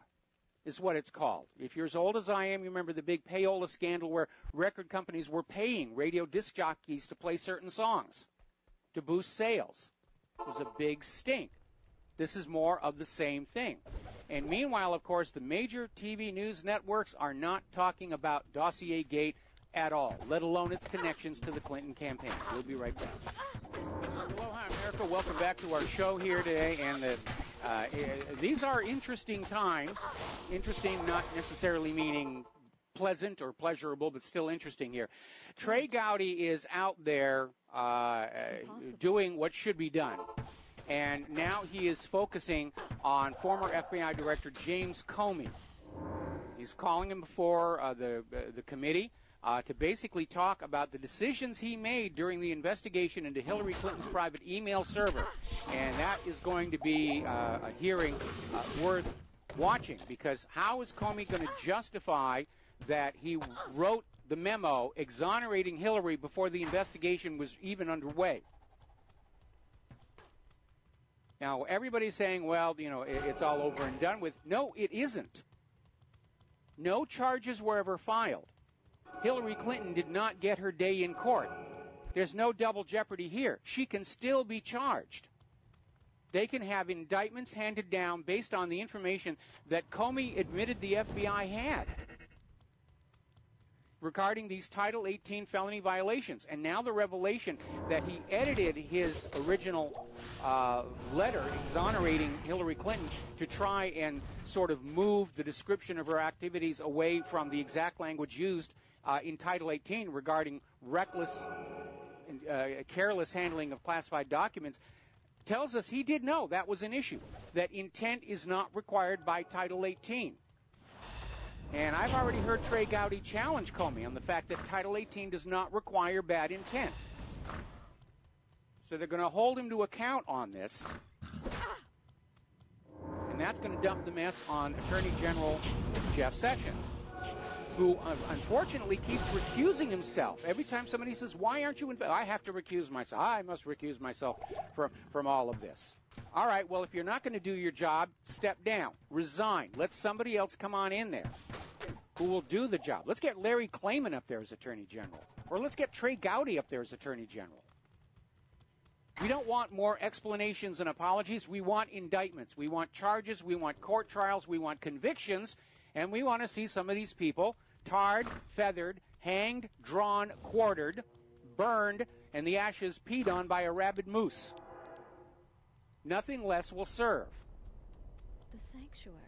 is what it's called. If you're as old as I am, you remember the big payola scandal where record companies were paying radio disc jockeys to play certain songs to boost sales. It was a big stink. This is more of the same thing. And meanwhile, of course, the major TV news networks are not talking about Dossier Gate at all, let alone its connections to the Clinton campaign. We'll be right back. Aloha, America. Welcome back to our show here today. And these are interesting times. Interesting, not necessarily meaning pleasant or pleasurable, but still interesting here. Trey Gowdy is out there doing what should be done. And now he is focusing on former FBI Director James Comey. He's calling him before the committee to basically talk about the decisions he made during the investigation into Hillary Clinton's private email server. And that is going to be a hearing worth watching, because how is Comey going to justify that he wrote the memo exonerating Hillary before the investigation was even underway? Now, everybody's saying, well, you know, it's all over and done with. No, it isn't. No charges were ever filed. Hillary Clinton did not get her day in court. There's no double jeopardy here. She can still be charged. They can have indictments handed down based on the information that Comey admitted the FBI had regarding these Title 18 felony violations. And now the revelation that he edited his original letter exonerating Hillary Clinton to try and sort of move the description of her activities away from the exact language used in Title 18 regarding reckless and careless handling of classified documents, tells us he did know that was an issue, that intent is not required by Title 18. And I've already heard Trey Gowdy challenge Comey on the fact that Title 18 does not require bad intent. So they're going to hold him to account on this. And that's going to dump the mess on Attorney General Jeff Sessions, who unfortunately keeps recusing himself. Every time somebody says, why aren't you I have to recuse myself. I must recuse myself from all of this. All right, well, if you're not going to do your job, step down, resign. Let somebody else come on in there who will do the job. Let's get Larry Klayman up there as Attorney General. Or let's get Trey Gowdy up there as Attorney General. We don't want more explanations and apologies. We want indictments. We want charges. We want court trials. We want convictions. And we want to see some of these people tarred, feathered, hanged, drawn, quartered, burned, and the ashes peed on by a rabid moose. Nothing less will serve. The sanctuary.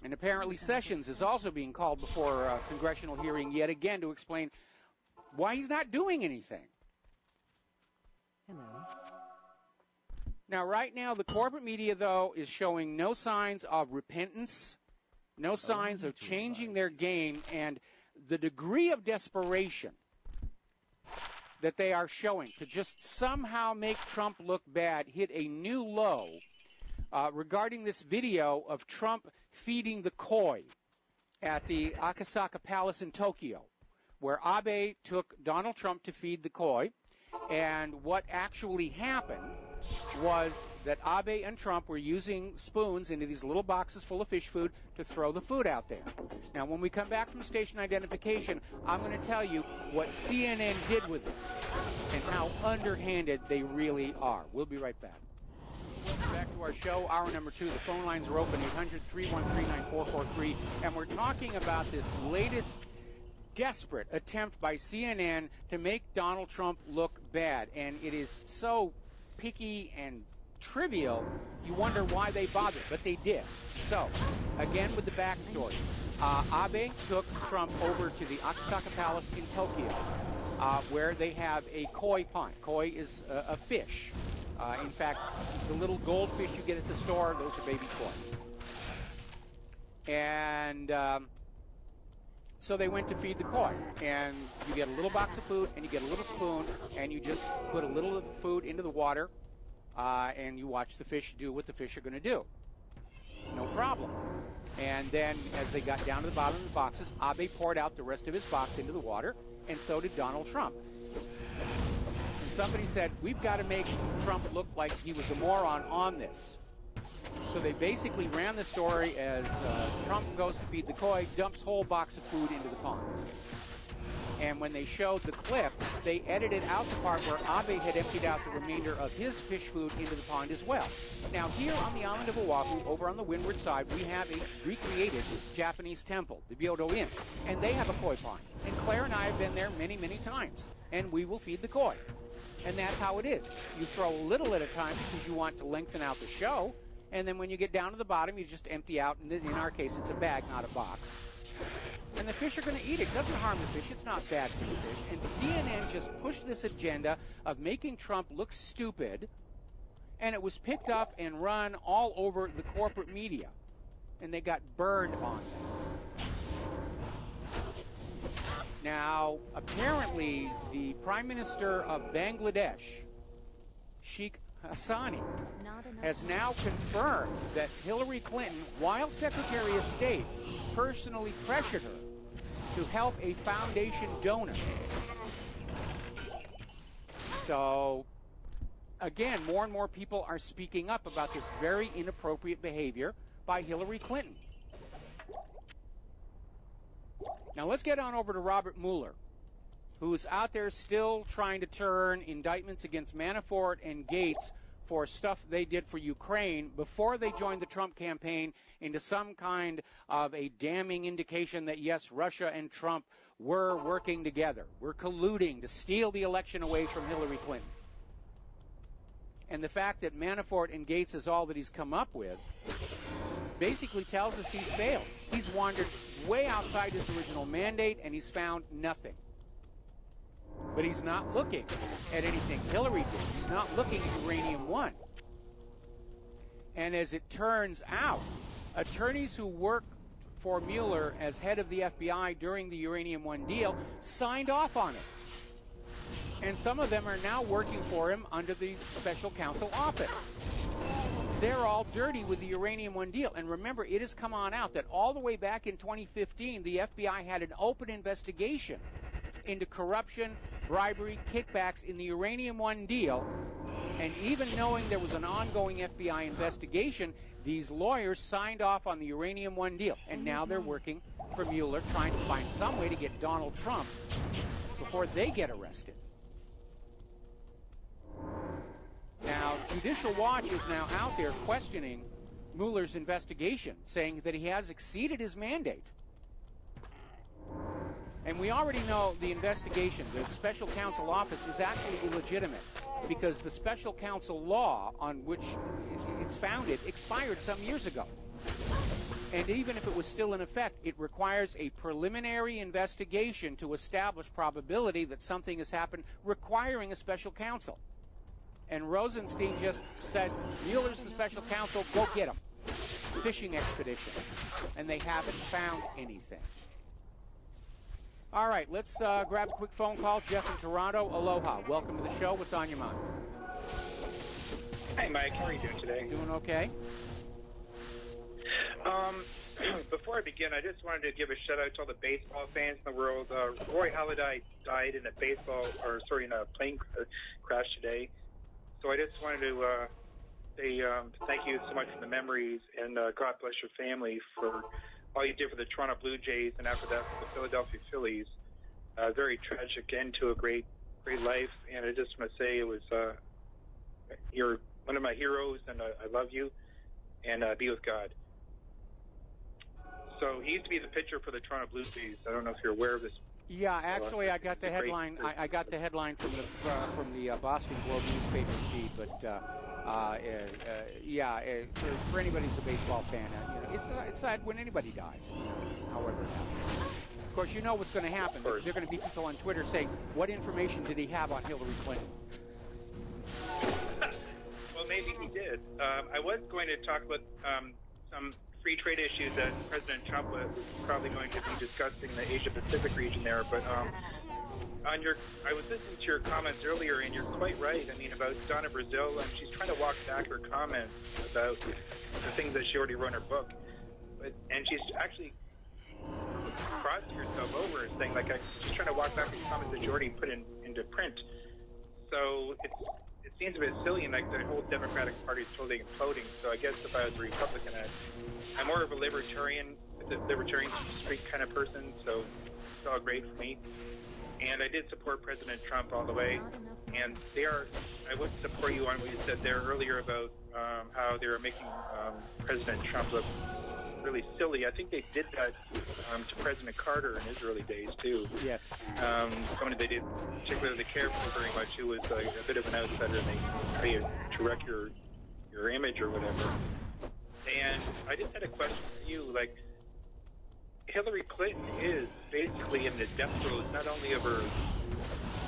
And apparently Sessions is also being called before a congressional hearing yet again to explain why he's not doing anything. Hello. Now, right now, the corporate media, though, is showing no signs of repentance, no signs of changing their game, and the degree of desperation that they are showing to just somehow make Trump look bad hit a new low regarding this video of Trump feeding the koi at the Akasaka Palace in Tokyo, where Abe took Donald Trump to feed the koi. And what actually happened was that Abe and Trump were using spoons into these little boxes full of fish food to throw the food out there. Now, when we come back from station identification, I'm going to tell you what CNN did with this and how underhanded they really are. We'll be right back. Welcome back to our show, hour number 2. The phone lines are open, 800-313-9443, and we're talking about this latest desperate attempt by CNN to make Donald Trump look bad. And it is so picky and trivial, you wonder why they bothered, but they did. So, again with the backstory, Abe took Trump over to the Akasaka Palace in Tokyo, where they have a koi pond. Koi is a fish. In fact, the little goldfish you get at the store, those are baby koi. And so they went to feed the koi, and you get a little box of food, and you get a little spoon, and you just put a little of the food into the water, and you watch the fish do what the fish are going to do. No problem. And then, as they got down to the bottom of the boxes, Abe poured out the rest of his box into the water, and so did Donald Trump. And somebody said, we've got to make Trump look like he was a moron on this. So they basically ran the story as Trump goes to feed the koi, dumps whole box of food into the pond. And when they showed the clip, they edited out the part where Abe had emptied out the remainder of his fish food into the pond as well. Now, here on the island of Oahu, over on the windward side, we have a recreated Japanese temple, the Diablo Inn, and they have a koi pond. And Claire and I have been there many, many times, and we will feed the koi. And that's how it is. You throw a little at a time because you want to lengthen out the show, and then when you get down to the bottom, you just empty out, and in our case, it's a bag, not a box. And the fish are going to eat it. It doesn't harm the fish. It's not bad for the fish. And CNN just pushed this agenda of making Trump look stupid, and it was picked up and run all over the corporate media, and they got burned on it. Now, apparently, the Prime Minister of Bangladesh, Sheikh Hassani, has now confirmed that Hillary Clinton, while Secretary of State, personally pressured her to help a foundation donor. So, again, more and more people are speaking up about this very inappropriate behavior by Hillary Clinton. Now, let's get on over to Robert Mueller, who's out there still trying to turn indictments against Manafort and Gates for stuff they did for Ukraine before they joined the Trump campaign into some kind of a damning indication that, yes, Russia and Trump were working together, were colluding to steal the election away from Hillary Clinton. And the fact that Manafort and Gates is all that he's come up with basically tells us he's failed. He's wandered way outside his original mandate, and he's found nothing. But he's not looking at anything Hillary did. He's not looking at Uranium One. And as it turns out, attorneys who worked for Mueller as head of the FBI during the Uranium One deal signed off on it. And some of them are now working for him under the special counsel office. They're all dirty with the Uranium One deal. And remember, it has come on out that all the way back in 2015, the FBI had an open investigation into corruption, bribery, kickbacks in the Uranium One deal. And even knowing there was an ongoing FBI investigation, these lawyers signed off on the Uranium One deal. And now they're working for Mueller, trying to find some way to get Donald Trump before they get arrested. Now, Judicial Watch is now out there questioning Mueller's investigation, saying that he has exceeded his mandate. And we already know the investigation, the special counsel office, is actually illegitimate because the special counsel law on which it's founded expired some years ago. And even if it was still in effect, it requires a preliminary investigation to establish probability that something has happened, requiring a special counsel. And Rosenstein just said, Mueller's the special counsel, go get him. Fishing expedition. And they haven't found anything. All right, let's grab a quick phone call. Jeff in Toronto, aloha. Welcome to the show. What's on your mind? Hi, Mike. How are you doing today? Doing okay. Before I begin, I just wanted to give a shout out to all the baseball fans in the world. Roy Halladay died in a plane crash today. So I just wanted to say thank you so much for the memories, and God bless your family for all you did for the Toronto Blue Jays, and after that for the Philadelphia Phillies. Very tragic end to a great life, and I just want to say it was you're one of my heroes, and I love you, and be with God. So he used to be the pitcher for the Toronto Blue Jays. I don't know if you're aware of this. Yeah, actually, I got the headline. I got the headline from the Boston Globe newspaper feed. But for anybody who's a baseball fan, it's sad when anybody dies. However it happens. Of course, you know what's going to happen. They're going to be people on Twitter saying, "What information did he have on Hillary Clinton?" Well, maybe he did. I was going to talk about some free trade issues that President Trump was probably going to be discussing in the Asia-Pacific region there, but I was listening to your comments earlier, and you're quite right. I mean, about Donna Brazil, and she's trying to walk back her comments about the things that she already wrote in her book, and she's actually crossing herself over and saying, she's trying to walk back the comments that she already put into print. So it seems a bit silly, and the whole Democratic Party is totally imploding. So I guess if I was a Republican, I'm more of a libertarian street kind of person, so it's all great for me. And I did support President Trump all the way. And I would support you on what you said there earlier about how they were making President Trump look really silly. I think they did that to President Carter in his early days, too. Yes. Somebody they didn't particularly care for very much, who was a bit of an outsider, and they try to wreck your image or whatever. And I just had a question for you. Hillary Clinton is basically in the death throes, not only of her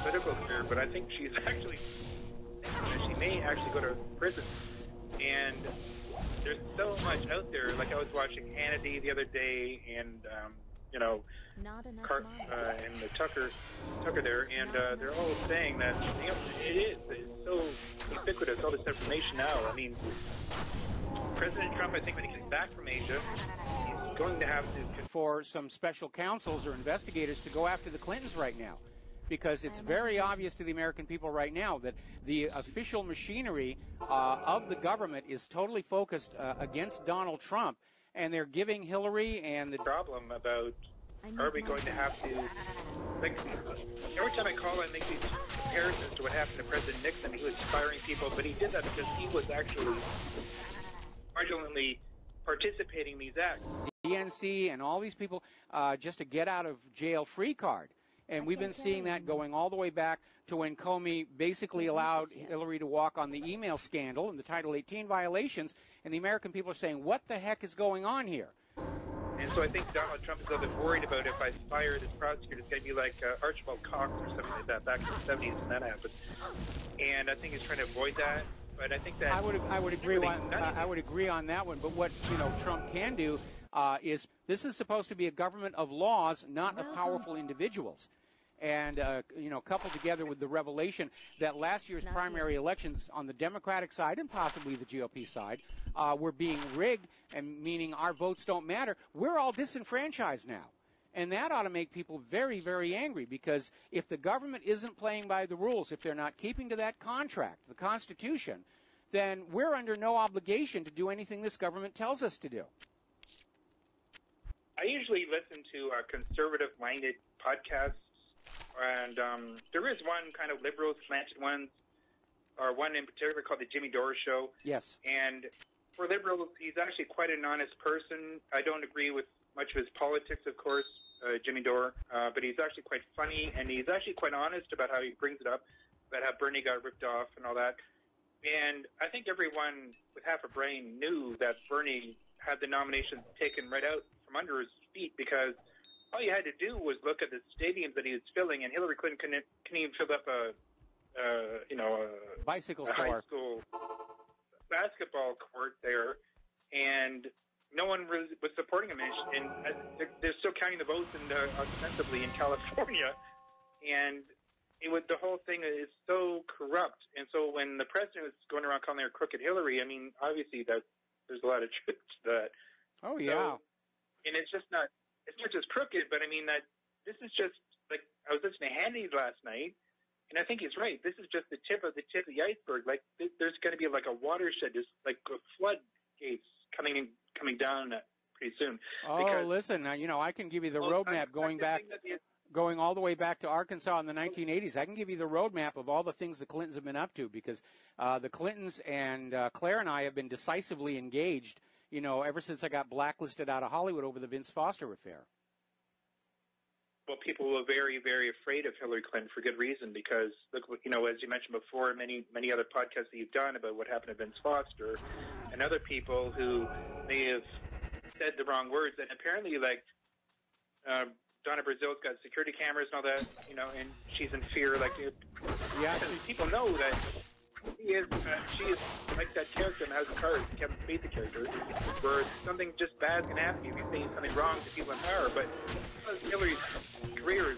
political career, but I think she's actually, she may actually go to prison. And there's so much out there. I was watching Hannity the other day, and and the Tucker there, and they're all saying that it's so ubiquitous, all this information now. I mean, President Trump, I think when he gets back from Asia, he's going to have to for some special counsels or investigators to go after the Clintons right now, because it's very obvious to the American people right now that the official machinery of the government is totally focused against Donald Trump, and they're giving Hillary and the problem about are we going to have to, every time I call, I make these comparisons to what happened to President Nixon. He was firing people, but he did that because he was actually fraudulently participating in these acts. DNC and all these people just a get out of jail free card. And we've been seeing that going all the way back to when Comey basically allowed Hillary to walk on the email scandal and the Title 18 violations, and the American people are saying, what the heck is going on here? And so I think Donald Trump is a little bit worried about if I fire this prosecutor, it's going to be like Archibald Cox or something like that back in the 70s when that happened. And I think he's trying to avoid that. But I think that I would agree on that one. But what Trump can do is this is supposed to be a government of laws, not of powerful individuals. And coupled together with the revelation that last year's primary elections on the Democratic side and possibly the GOP side were being rigged, and meaning our votes don't matter, we're all disenfranchised now. And that ought to make people very, very angry, because if the government isn't playing by the rules, if they're not keeping to that contract, the Constitution, then we're under no obligation to do anything this government tells us to do. I usually listen to conservative-minded podcasts, and there is one kind of liberal slanted one, or one in particular called the Jimmy Dore Show. Yes. And for liberals, he's actually quite an honest person. I don't agree with much of his politics, of course, Jimmy Dore, but he's actually quite funny, and he's actually quite honest about how he brings it up, about how Bernie got ripped off and all that. And I think everyone with half a brain knew that Bernie had the nomination taken right out from under his feet, because all you had to do was look at the stadiums that he was filling, and Hillary Clinton couldn't even fill up a bicycle a store, high school basketball court there, and no one really was supporting him. And they're still counting the votes ostensibly in California, and the whole thing is so corrupt. And so when the president was going around calling her crooked Hillary, I mean, obviously there's a lot of truth to that. Oh yeah. So, and it's not just crooked, but I mean that this is just like, I was listening to Hannity last night, and I think he's right. This is just the tip of the iceberg. Like there's going to be like a watershed, just like floodgates coming down pretty soon. Oh, listen, I can give you the roadmap going all the way back to Arkansas in the 1980s. I can give you the roadmap of all the things the Clintons have been up to, because the Clintons and Claire and I have been decisively engaged, ever since I got blacklisted out of Hollywood over the Vince Foster affair. Well, people were very, very afraid of Hillary Clinton for good reason, because, look, as you mentioned before, many other podcasts that you've done about what happened to Vince Foster and other people who may have said the wrong words. And apparently, like, Donna Brazil's got security cameras and all that, and she's in fear. Like, people know that she is like that character in House of Cards, Kevin Spacey character, where something just bad can happen if you say something wrong to people in power. But because Hillary's career,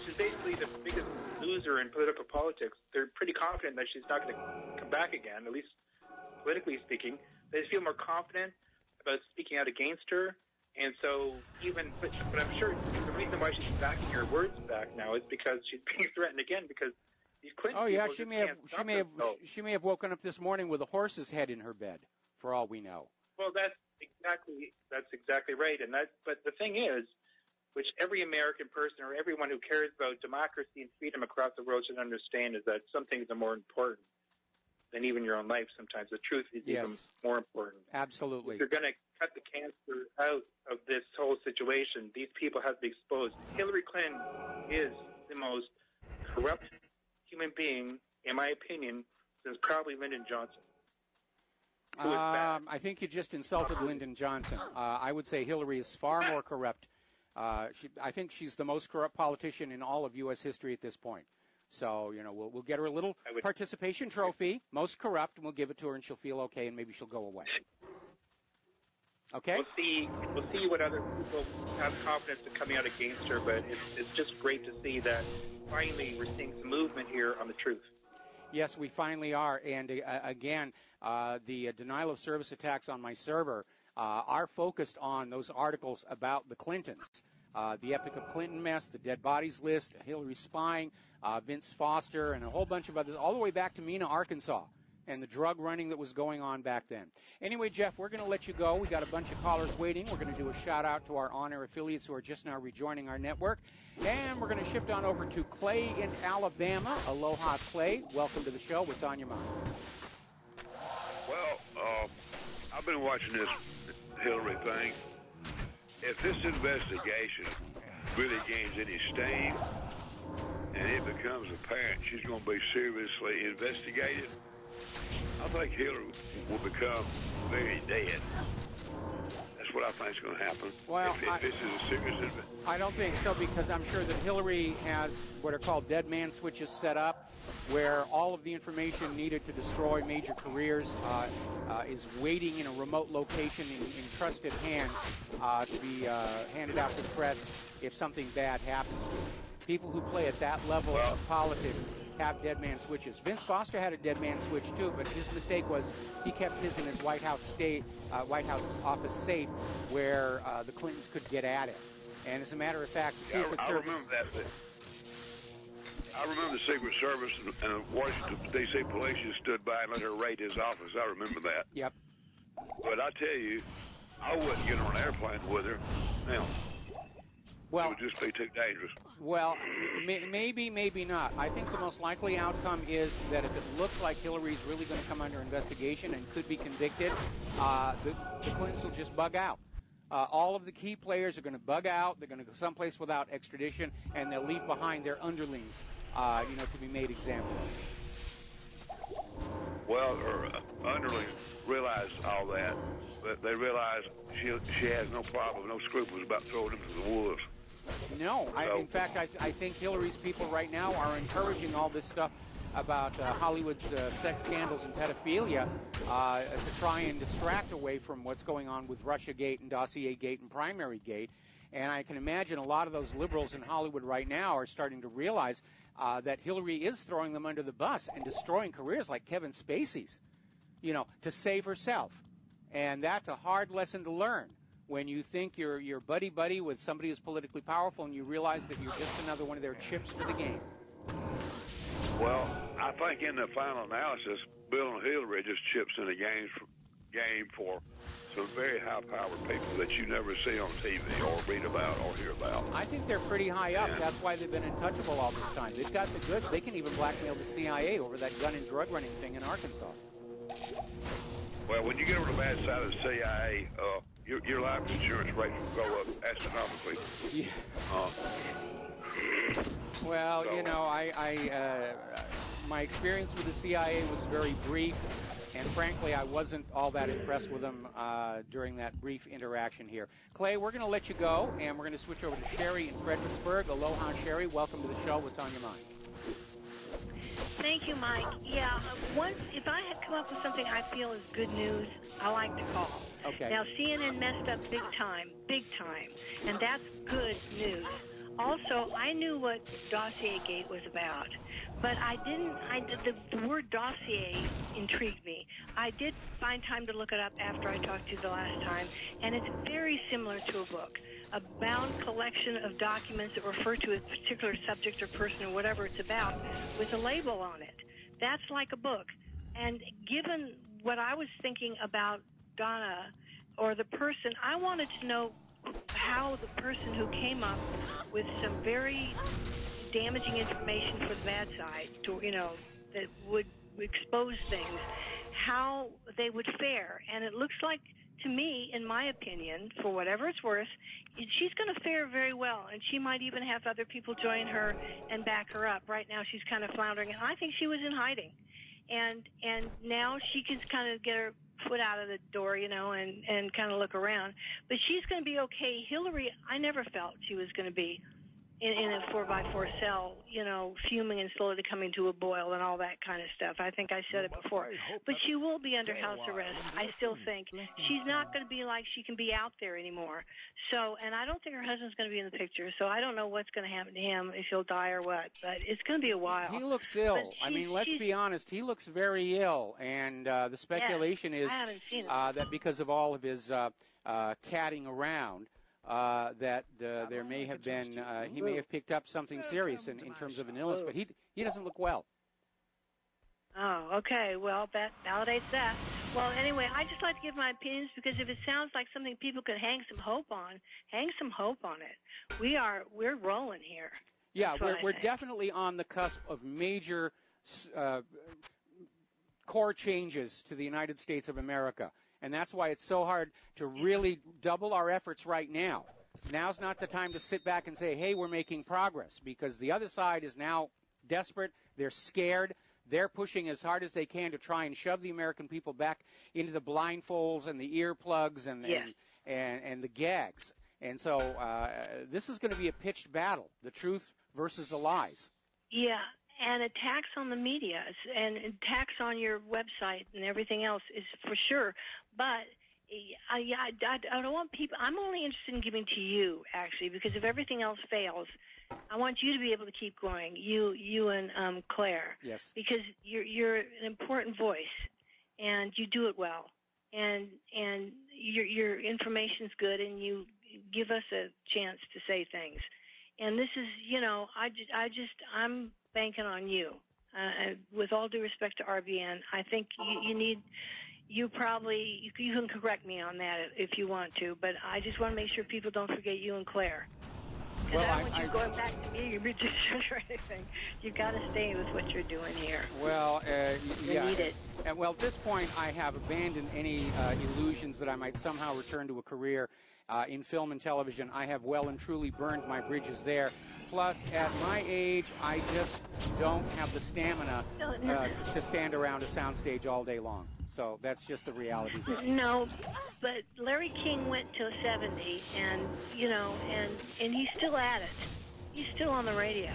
she's basically the biggest loser in political politics. They're pretty confident that she's not going to come back again, at least politically speaking. They feel more confident about speaking out against her. And so but I'm sure the reason why she's backing her words back now is because she's being threatened again, because these Clinton people she may have woken up this morning with a horse's head in her bed, for all we know. Well, that's exactly right. But the thing is, which every American person or everyone who cares about democracy and freedom across the world should understand, is that some things are more important than even your own life. Sometimes the truth is even more important. Absolutely. If you're going to cut the cancer out of this whole situation, these people have to be exposed. Hillary Clinton is the most corrupt human being, in my opinion, since probably Lyndon Johnson. I think you just insulted Lyndon Johnson. I would say Hillary is far more corrupt. I think she's the most corrupt politician in all of U.S. history at this point. So, we'll get her a little participation trophy, most corrupt, and we'll give it to her, and she'll feel okay, and maybe she'll go away. Okay? We'll see what other people have confidence in coming out against her, but it's just great to see that finally we're seeing some movement here on the truth. Yes, we finally are. And again, the denial of service attacks on my server are focused on those articles about the Clintons. The Epic of Clinton mess, the dead bodies list, Hillary spying, Vince Foster, and a whole bunch of others, all the way back to Mena, Arkansas, and the drug running that was going on back then. Anyway, Jeff, we're going to let you go. We got a bunch of callers waiting. We're going to do a shout-out to our on-air affiliates who are just now rejoining our network. And we're going to shift on over to Clay in Alabama. Aloha, Clay. Welcome to the show. What's on your mind? Well, I've been watching this Hillary thing. If this investigation really gains any steam and it becomes apparent she's going to be seriously investigated, I think Hillary will become very dead. That's what I think is going to happen. Well, if this is a serious investigation. I don't think so, because I'm sure that Hillary has what are called dead man switches set up, where all of the information needed to destroy major careers is waiting in a remote location in trusted hands to be handed out to the press if something bad happens. People who play at that level of politics have dead man switches. Vince Foster had a dead man switch too, but his mistake was he kept his in his White House office safe, where the Clintons could get at it. And as a matter of fact, the Secret Service. I remember that. I remember the Secret Service and Washington D.C. police just stood by and let her raid his office. I remember that. Yep. But I tell you, I wouldn't get on an airplane with her. Now, it would just be too dangerous. Well, maybe, maybe not. I think the most likely outcome is that if it looks like Hillary's really going to come under investigation and could be convicted, the Clintons will just bug out. All of the key players are going to bug out. They're going to go someplace without extradition, and they'll leave behind their underlings, to be made example of. well, or underlings realize all that, but they realize she has no problem, no scruples about throwing them to the wolves. No, in fact, I think Hillary's people right now are encouraging all this stuff about Hollywood's sex scandals and pedophilia to try and distract away from what's going on with Russiagate and Dossiergate and Primarygate. And I can imagine a lot of those liberals in Hollywood right now are starting to realize that Hillary is throwing them under the bus and destroying careers like Kevin Spacey's, to save herself. And that's a hard lesson to learn when you think you're buddy-buddy with somebody who's politically powerful and you realize that you're just another one of their chips for the game. Well, I think in the final analysis, Bill and Hillary just chips in the game for some very high-powered people that you never see on TV or read about or hear about. I think they're pretty high up. That's why they've been untouchable all this time. They've got the goods. They can even blackmail the CIA over that gun and drug running thing in Arkansas. Well, when you get on the bad side of the CIA, your life insurance rates will go up astronomically. Yeah. Well, my experience with the CIA was very brief, and frankly, I wasn't all that impressed with them during that brief interaction here. Clay, we're going to let you go, and we're going to switch over to Sherry in Fredericksburg. Aloha, Sherry. Welcome to the show. What's on your mind? Thank you, Mike. Yeah, if I had come up with something I feel is good news, I like to call. Okay. Now, CNN messed up big time, and that's good news. Also, I knew what Dossiergate was about, but the word dossier intrigued me. I did find time to look it up after I talked to you the last time, and it's very similar to a book, a bound collection of documents that refer to a particular subject or person or whatever it's about with a label on it. That's like a book. And given what I was thinking about Donna or the person, I wanted to know how the person who came up with some very damaging information for the bad side, that would expose things, how they would fare. And it looks like, to me, in my opinion, for whatever it's worth, she's going to fare very well, and she might even have other people join her and back her up. Right now, she's kind of floundering, and I think she was in hiding. And now she can kind of get her foot out of the door, and kind of look around. But she's going to be okay. Hillary, I never felt she was going to be in a 4x4 cell, fuming and slowly coming to a boil and all that kind of stuff. I think I said it before. But she will be under house arrest. I still think she's not going to be like she can be out there anymore. So, and I don't think her husband's going to be in the picture. So I don't know what's going to happen to him, if he'll die or what. But it's going to be a while. He looks ill. Let's be honest. He looks very ill. And the speculation is that because of all of his catting around, that there may have been, he may have picked up something serious in terms of an illness, but he doesn't look well. Oh, okay. Well, that validates that. Well, anyway, I just like to give my opinions because if it sounds like something people can hang some hope on it. We're rolling here. Yeah, we're definitely on the cusp of major core changes to the United States of America. And that's why it's so hard to really double our efforts right now. Now's not the time to sit back and say, hey, we're making progress, because the other side is now desperate. They're scared. They're pushing as hard as they can to try and shove the American people back into the blindfolds and the earplugs and the gags. And so this is going to be a pitched battle, the truth versus the lies. Yeah. And attacks on the media and attacks on your website and everything else is for sure. But I don't want people. I'm only interested in giving to you, actually, because if everything else fails, I want you to be able to keep going. You and Claire. Yes. Because you're an important voice, and you do it well, and your information's good, and you give us a chance to say things. And this is, I'm banking on you. With all due respect to RBN, I think you can correct me on that if you want to, but I just want to make sure people don't forget you and Claire. Because I don't want you going back to me, or anything. You've got to stay with what you're doing here. Well, you need it. And well, at this point, I have abandoned any illusions that I might somehow return to a career in film and television. I have well and truly burned my bridges there. Plus, at my age, I just don't have the stamina to stand around a soundstage all day long. So that's just the reality. No, but Larry King went to 70, and and he's still at it. He's still on the radio.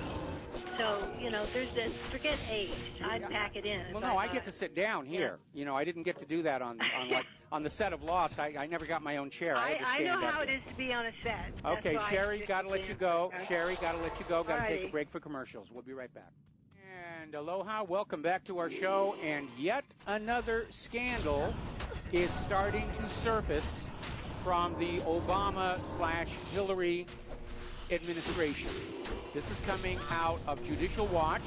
So, there's that, forget age. I'd pack it in. Well, no, I get to sit down here. Yeah. I didn't get to do that on the set of Lost. I never got my own chair. I know how it is to be on a set. Okay, Sherry, got to let you go. Sherry, got to let you go. Got to take a break for commercials. We'll be right back. And aloha, welcome back to our show. And yet another scandal is starting to surface from the Obama/Hillary administration. This is coming out of Judicial Watch,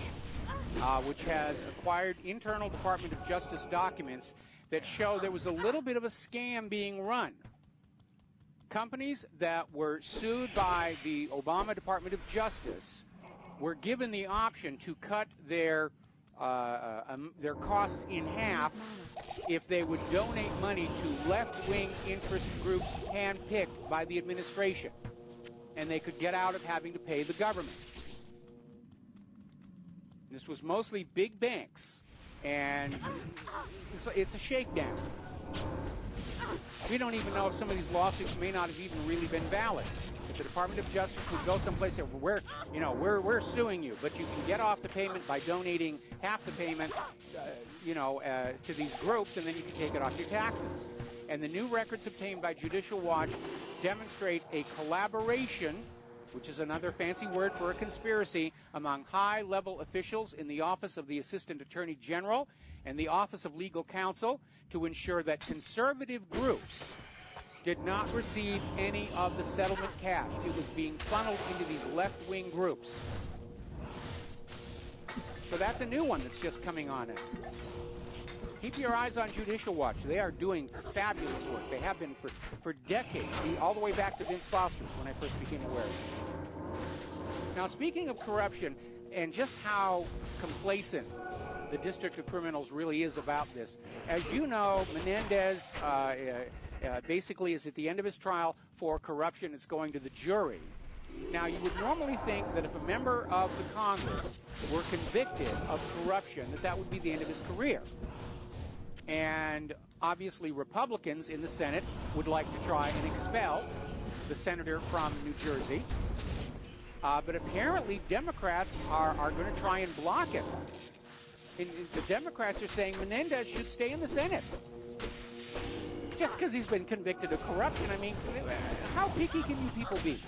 which has acquired internal Department of Justice documents that show there was a little bit of a scam being run. Companies that were sued by the Obama Department of Justice were given the option to cut their costs in half if they would donate money to left-wing interest groups handpicked by the administration, and they could get out of having to pay the government. This was mostly big banks, and it's a shakedown. We don't even know if some of these lawsuits may not have even really been valid. If the Department of Justice would go someplace and we're suing you, but you can get off the payment by donating half the payment, to these groups, and then you can take it off your taxes. And the new records obtained by Judicial Watch demonstrate a collaboration, which is another fancy word for a conspiracy, among high-level officials in the Office of the Assistant Attorney General and the Office of Legal Counsel to ensure that conservative groups did not receive any of the settlement cash. It was being funneled into these left-wing groups. So that's a new one that's just coming on in. Keep your eyes on Judicial Watch. They are doing fabulous work. They have been for decades, all the way back to Vince Foster's when I first became aware of it. Now, speaking of corruption and just how complacent the District of Criminals really is about this, as you know, Menendez basically is at the end of his trial for corruption. It's going to the jury. Now, you would normally think that if a member of the Congress were convicted of corruption, that would be the end of his career. And obviously Republicans in the Senate would like to try and expel the senator from New Jersey. But apparently Democrats are going to try and block it. And the Democrats are saying Menendez should stay in the Senate. Just because he's been convicted of corruption. I mean, how picky can you people be?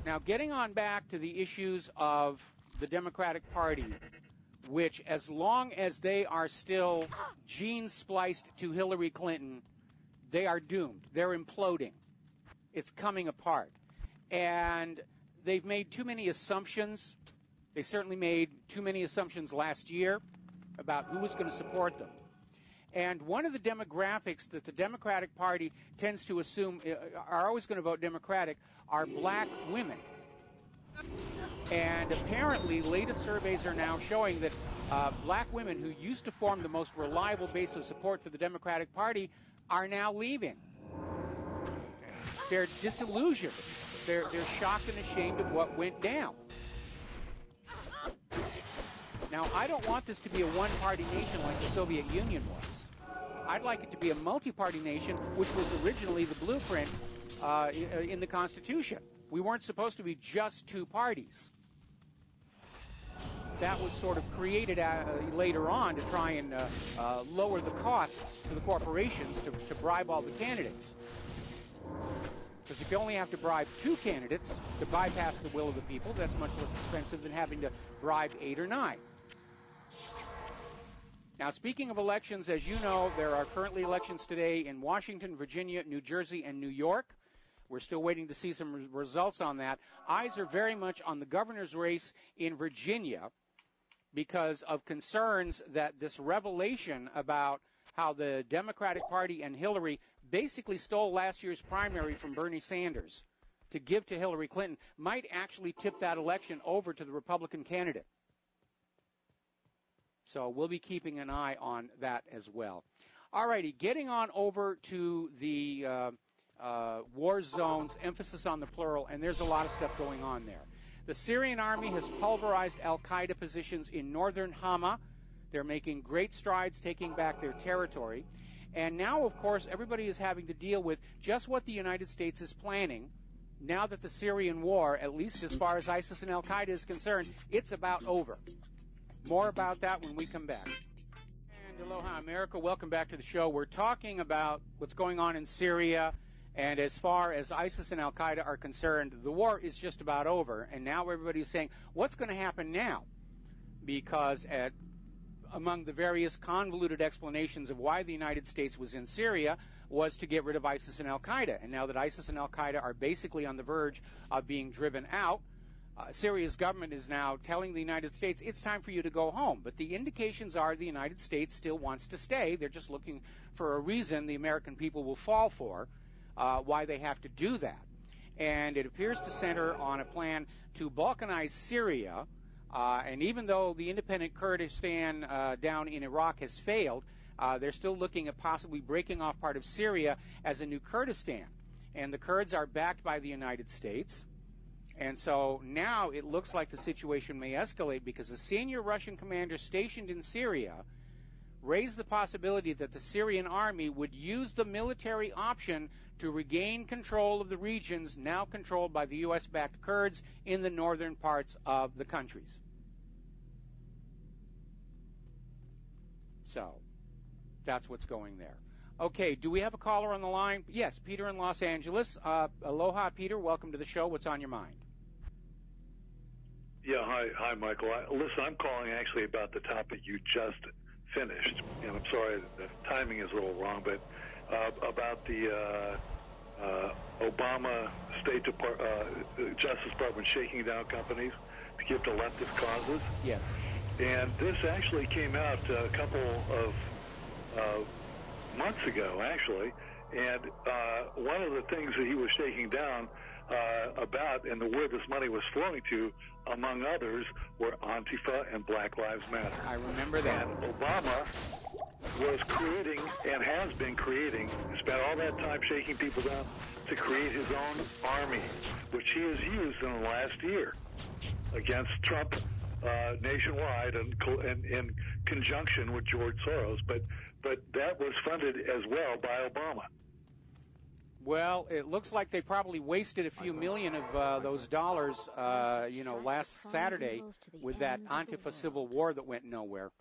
Now, getting on back to the issues of the Democratic Party, which, as long as they are still gene-spliced to Hillary Clinton, they are doomed. They're imploding. It's coming apart. And they've made too many assumptions. They certainly made too many assumptions last year about who was going to support them. And one of the demographics that the Democratic Party tends to assume are always going to vote Democratic are black women. And apparently, latest surveys are now showing that black women who used to form the most reliable base of support for the Democratic Party are now leaving. They're disillusioned. They're shocked and ashamed of what went down. Now, I don't want this to be a one-party nation like the Soviet Union was. I'd like it to be a multi-party nation, which was originally the blueprint in the Constitution. We weren't supposed to be just two parties. That was sort of created later on to try and lower the costs to the corporations to bribe all the candidates. Because if you only have to bribe two candidates to bypass the will of the people, that's much less expensive than having to bribe 8 or 9. Now, speaking of elections, as you know, there are currently elections today in Washington, Virginia, New Jersey, and New York. We're still waiting to see some results on that. Eyes are very much on the governor's race in Virginia because of concerns that this revelation about how the Democratic Party and Hillary basically stole last year's primary from Bernie Sanders to give to Hillary Clinton might actually tip that election over to the Republican candidate. So we'll be keeping an eye on that as well. All righty, getting on over to the war zones, emphasis on the plural, and there's a lot of stuff going on there. The Syrian army has pulverized al-Qaeda positions in northern Hama. They're making great strides taking back their territory. And now, of course, everybody is having to deal with just what the United States is planning now that the Syrian war, at least as far as ISIS and al-Qaeda is concerned, it's about over. More about that when we come back. And aloha, America. Welcome back to the show. We're talking about what's going on in Syria. And as far as ISIS and al-Qaeda are concerned, the war is just about over. And now everybody's saying, what's going to happen now? Because among the various convoluted explanations of why the United States was in Syria was to get rid of ISIS and al-Qaeda. And now that ISIS and al-Qaeda are basically on the verge of being driven out, Syria's government is now telling the United States, it's time for you to go home. But the indications are the United States still wants to stay. They're just looking for a reason the American people will fall for why they have to do that. And it appears to center on a plan to balkanize Syria. And even though the independent Kurdistan down in Iraq has failed, they're still looking at possibly breaking off part of Syria as a new Kurdistan. And the Kurds are backed by the United States. And so now it looks like the situation may escalate because a senior Russian commander stationed in Syria raised the possibility that the Syrian army would use the military option to regain control of the regions now controlled by the U.S.-backed Kurds in the northern parts of the countries. So that's what's going there. Okay, do we have a caller on the line? Yes, Peter in Los Angeles. Aloha, Peter. Welcome to the show. What's on your mind? Yeah, hi, Michael. Listen, I'm calling actually about the topic you just finished, and I'm sorry the timing is a little wrong, but about the Obama Justice Department shaking down companies to give to leftist causes. Yes. And this actually came out a couple of months ago, actually, and one of the things that he was shaking down about and where this money was flowing to, among others, were Antifa and Black Lives Matter. I remember that. And Obama was creating and has been creating, spent all that time shaking people down to create his own army, which he has used in the last year against Trump nationwide and in conjunction with George Soros. But that was funded as well by Obama. Well, it looks like they probably wasted a few million of those dollars, last Saturday with that Antifa civil war that went nowhere.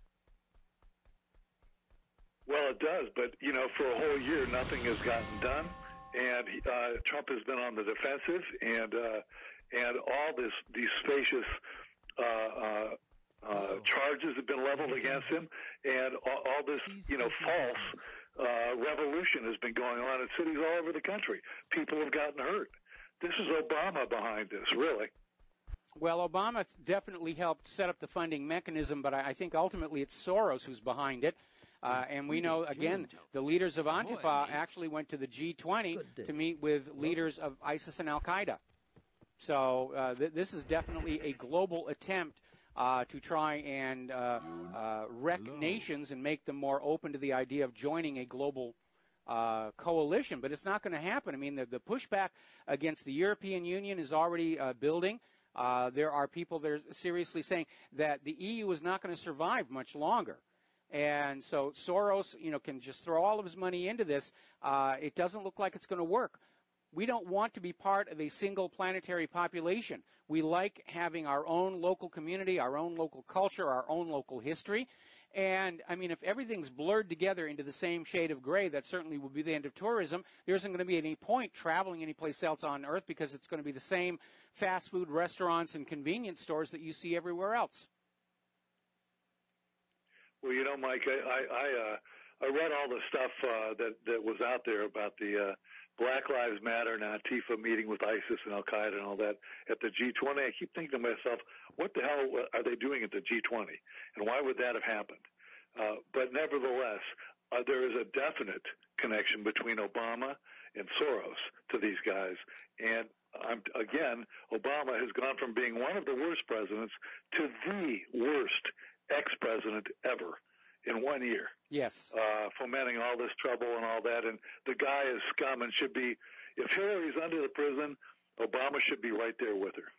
Well, it does, but, for a whole year, nothing has gotten done, and Trump has been on the defensive, and all these spacious charges have been leveled against him, and all this, false revolution has been going on in cities all over the country. People have gotten hurt. This is Obama behind this, really. Well, Obama definitely helped set up the funding mechanism, but I think ultimately it's Soros who's behind it. And we know, again, the leaders of Antifa actually went to the G20 to meet with leaders of ISIS and al-Qaeda. So this is definitely a global attempt to try and wreck nations and make them more open to the idea of joining a global coalition. But it's not going to happen. I mean, the pushback against the European Union is already building. There are people that are seriously saying that the EU is not going to survive much longer. And so Soros, can just throw all of his money into this. It doesn't look like it's going to work. We don't want to be part of a single planetary population. We like having our own local community, our own local culture, our own local history. And, I mean, if everything's blurred together into the same shade of gray, that certainly will be the end of tourism. There isn't going to be any point traveling anyplace else on Earth because it's going to be the same fast food restaurants and convenience stores that you see everywhere else. Well, Mike, I read all the stuff that was out there about the Black Lives Matter and Antifa meeting with ISIS and Al-Qaeda and all that at the G20. I keep thinking to myself, what the hell are they doing at the G20, and why would that have happened? But nevertheless, there is a definite connection between Obama and Soros to these guys. And again, Obama has gone from being one of the worst presidents to the worst ex-president ever in 1 year. Yes. Fomenting all this trouble and all that. And the guy is scum and should be, if Hillary's under the prison, Obama should be right there with her.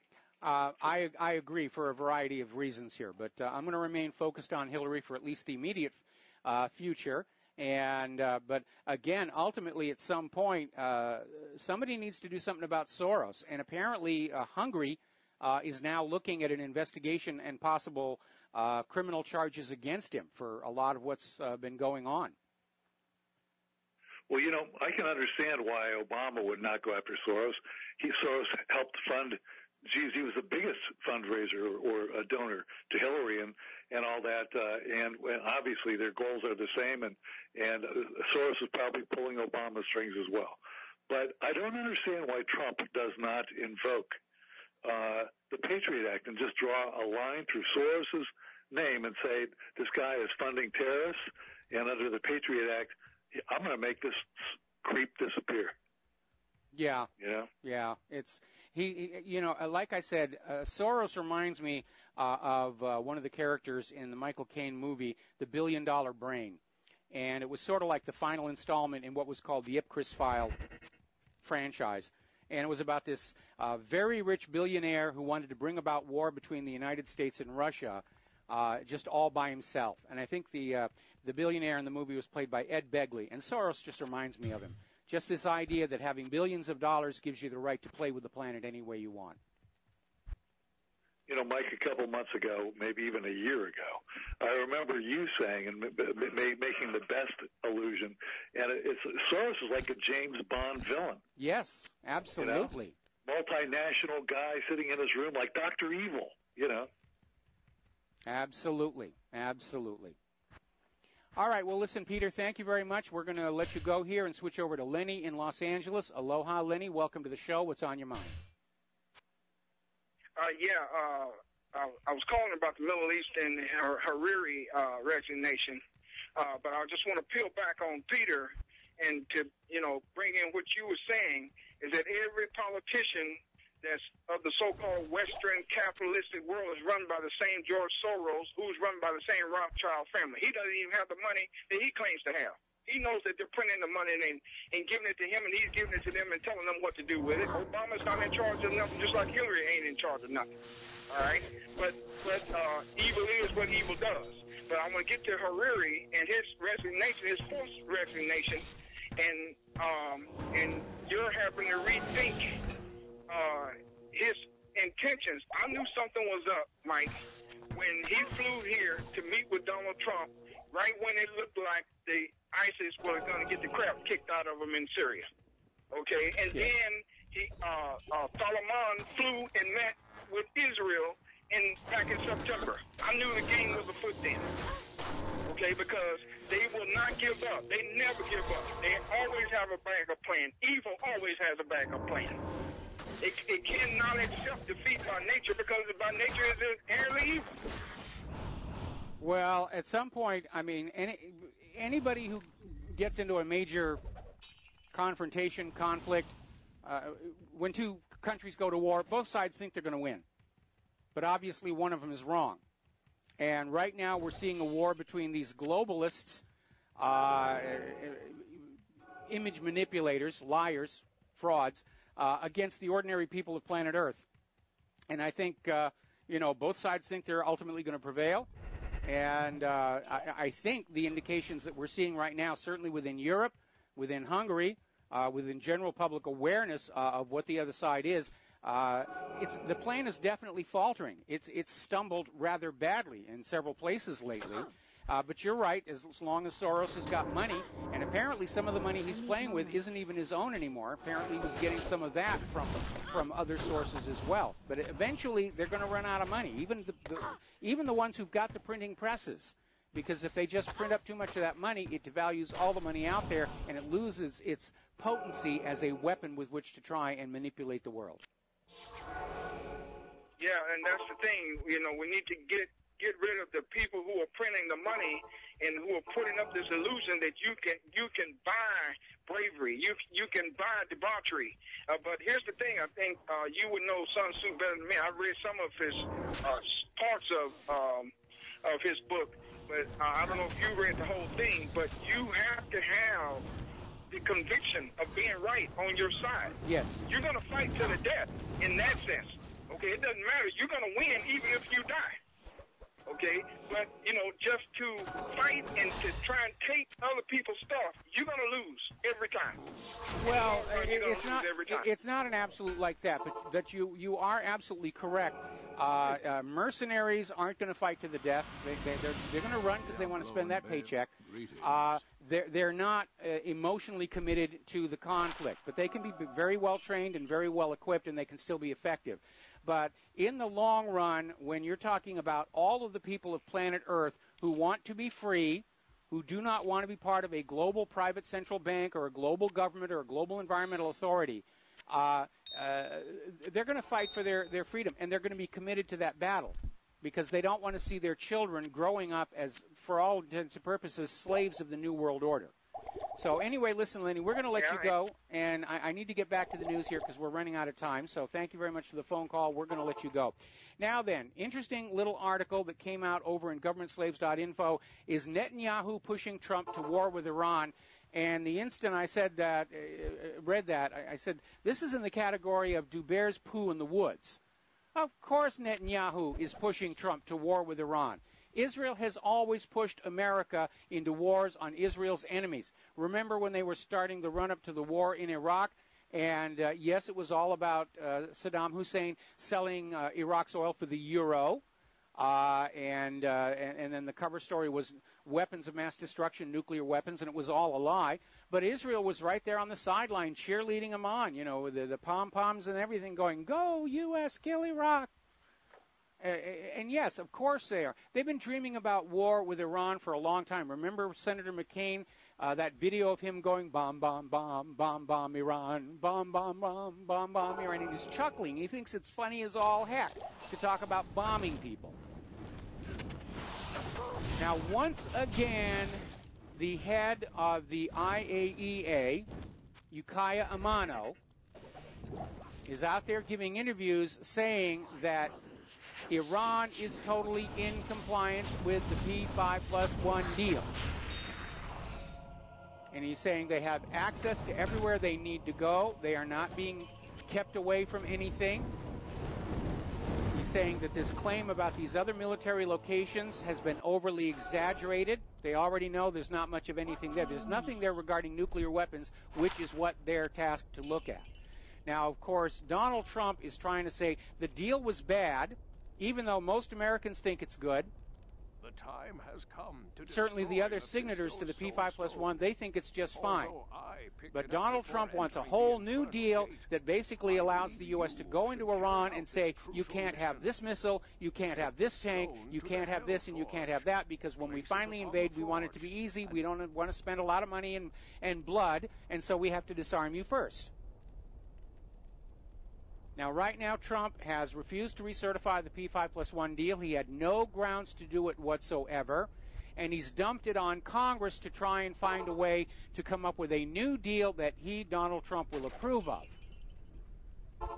I agree for a variety of reasons here, but I'm going to remain focused on Hillary for at least the immediate future. And but again, ultimately, at some point, somebody needs to do something about Soros. And apparently, Hungary is now looking at an investigation and possible criminal charges against him for a lot of what's been going on. Well, I can understand why Obama would not go after Soros. Soros helped fund. He was the biggest fundraiser or a donor to Hillary and all that. And obviously their goals are the same. And Soros is probably pulling Obama's strings as well. But I don't understand why Trump does not invoke the Patriot Act and just draw a line through Soros's name and say, this guy is funding terrorists, and under the Patriot Act, I'm going to make this creep disappear. Yeah. Yeah. It's like I said, Soros reminds me of one of the characters in the Michael Caine movie, The $1 Billion Brain. And it was sort of like the final installment in what was called the Ipcris File franchise. And it was about this very rich billionaire who wanted to bring about war between the United States and Russia just all by himself. And I think the billionaire in the movie was played by Ed Begley. And Soros just reminds me of him. Just this idea that having billions of dollars gives you the right to play with the planet any way you want. Mike, a couple months ago, maybe even a year ago, I remember you saying and making the best allusion, and Soros is like a James Bond villain. Yes, absolutely. Multinational guy sitting in his room like Dr. Evil, Absolutely. All right, well, listen, Peter, thank you very much. We're going to let you go here and switch over to Lenny in Los Angeles. Aloha, Lenny. Welcome to the show. What's on your mind? I was calling about the Middle East and Hariri resignation, but I just want to peel back on Peter and to, bring in what you were saying is that every politician that's of the so-called Western capitalistic world is run by the same George Soros, who's run by the same Rothschild family. He doesn't even have the money that he claims to have. He knows that they're printing the money and giving it to him, and he's giving it to them and telling them what to do with it. Obama's not in charge of nothing, just like Hillary ain't in charge of nothing. All right? But evil is what evil does. But I want to get to Hariri and his resignation, his forced resignation, and you're having to rethink his intentions. I knew something was up, Mike, when he flew here to meet with Donald Trump, right when it looked like the ISIS was going to get the crap kicked out of him in Syria. Okay, and then Solomon flew and met with Israel back in September. I knew the game was afoot then. Okay, because they will not give up. They never give up. They always have a backup plan. Evil always has a backup plan. It cannot accept defeat by nature because by nature is inherently evil. Well, at some point, I mean, anybody who gets into a major confrontation, conflict, when two countries go to war, both sides think they're going to win. But obviously one of them is wrong. And right now we're seeing a war between these globalists, image manipulators, liars, frauds, against the ordinary people of planet Earth. And I think, both sides think they're ultimately going to prevail. And I think the indications that we're seeing right now, certainly within Europe, within Hungary, within general public awareness of what the other side is, the plan is definitely faltering. It's stumbled rather badly in several places lately. But you're right, as long as Soros has got money, and apparently some of the money he's playing with isn't even his own anymore. Apparently he was getting some of that from other sources as well. But eventually they're going to run out of money, even the ones who've got the printing presses. Because if they just print up too much of that money, it devalues all the money out there, and it loses its potency as a weapon with which to try and manipulate the world. Yeah, and that's the thing. We need to get rid of the people who are printing the money and who are putting up this illusion that you can buy bravery, you can buy debauchery. But here's the thing. I think you would know Sun Tzu better than me. I read some of his parts of his book, but I don't know if you read the whole thing, but you have to have the conviction of being right on your side. Yes. You're going to fight to the death in that sense. Okay, it doesn't matter. You're going to win even if you die. Okay, but, you know, just to fight and to try and take other people's stuff, you're going to lose every time. Well, it's not an absolute like that, but you are absolutely correct. Mercenaries aren't going to fight to the death. They're going to run because they want to spend that paycheck. They're not emotionally committed to the conflict, but they can be very well trained and very well equipped, and they can still be effective. But in the long run, when you're talking about all of the people of planet Earth who want to be free, who do not want to be part of a global private central bank or a global government or a global environmental authority, they're going to fight for their freedom, and they're going to be committed to that battle because they don't want to see their children growing up as, for all intents and purposes, slaves of the New World Order. So anyway, listen, Lenny, we're going to let you go, and I need to get back to the news here because we're running out of time. So thank you very much for the phone call. We're going to let you go. Now then, interesting little article that came out over in governmentslaves.info is Netanyahu pushing Trump to war with Iran. And the instant I said that, read that, I said, this is in the category of do bears poo in the woods. Of course Netanyahu is pushing Trump to war with Iran. Israel has always pushed America into wars on Israel's enemies. Remember when they were starting the run-up to the war in Iraq? And, yes, it was all about Saddam Hussein selling Iraq's oil for the euro. And then the cover story was weapons of mass destruction, nuclear weapons, and it was all a lie. But Israel was right there on the sideline cheerleading them on, you know, the pom-poms and everything going, go, U.S., kill Iraq. And yes, of course they are. They've been dreaming about war with Iran for a long time. Remember Senator McCain, that video of him going, bomb, bomb, bomb, bomb, bomb, Iran, bomb, bomb, bomb, bomb, bomb, Iran. And he's chuckling. He thinks it's funny as all heck to talk about bombing people. Now, once again, the head of the IAEA, Yukiya Amano, is out there giving interviews saying that Iran is totally in compliance with the P5+1 deal. And he's saying they have access to everywhere they need to go. They are not being kept away from anything. He's saying that this claim about these other military locations has been overly exaggerated. They already know there's not much of anything there. There's nothing there regarding nuclear weapons, which is what they're tasked to look at. Now, of course, Donald Trump is trying to say the deal was bad, even though most Americans think it's good. The time has come to certainly the other signators to the P5+1, they think it's just fine. But Donald Trump wants a whole new deal that basically allows the U.S. to go into Iran and say, you can't have this missile, you can't have this tank, you can't have this, and you can't have that, because when we finally invade, we want it to be easy. We don't want to spend a lot of money and blood, and so we have to disarm you first. Now, right now, Trump has refused to recertify the P5+1 deal. He had no grounds to do it whatsoever, and he's dumped it on Congress to try and find a way to come up with a new deal that he, Donald Trump, will approve of.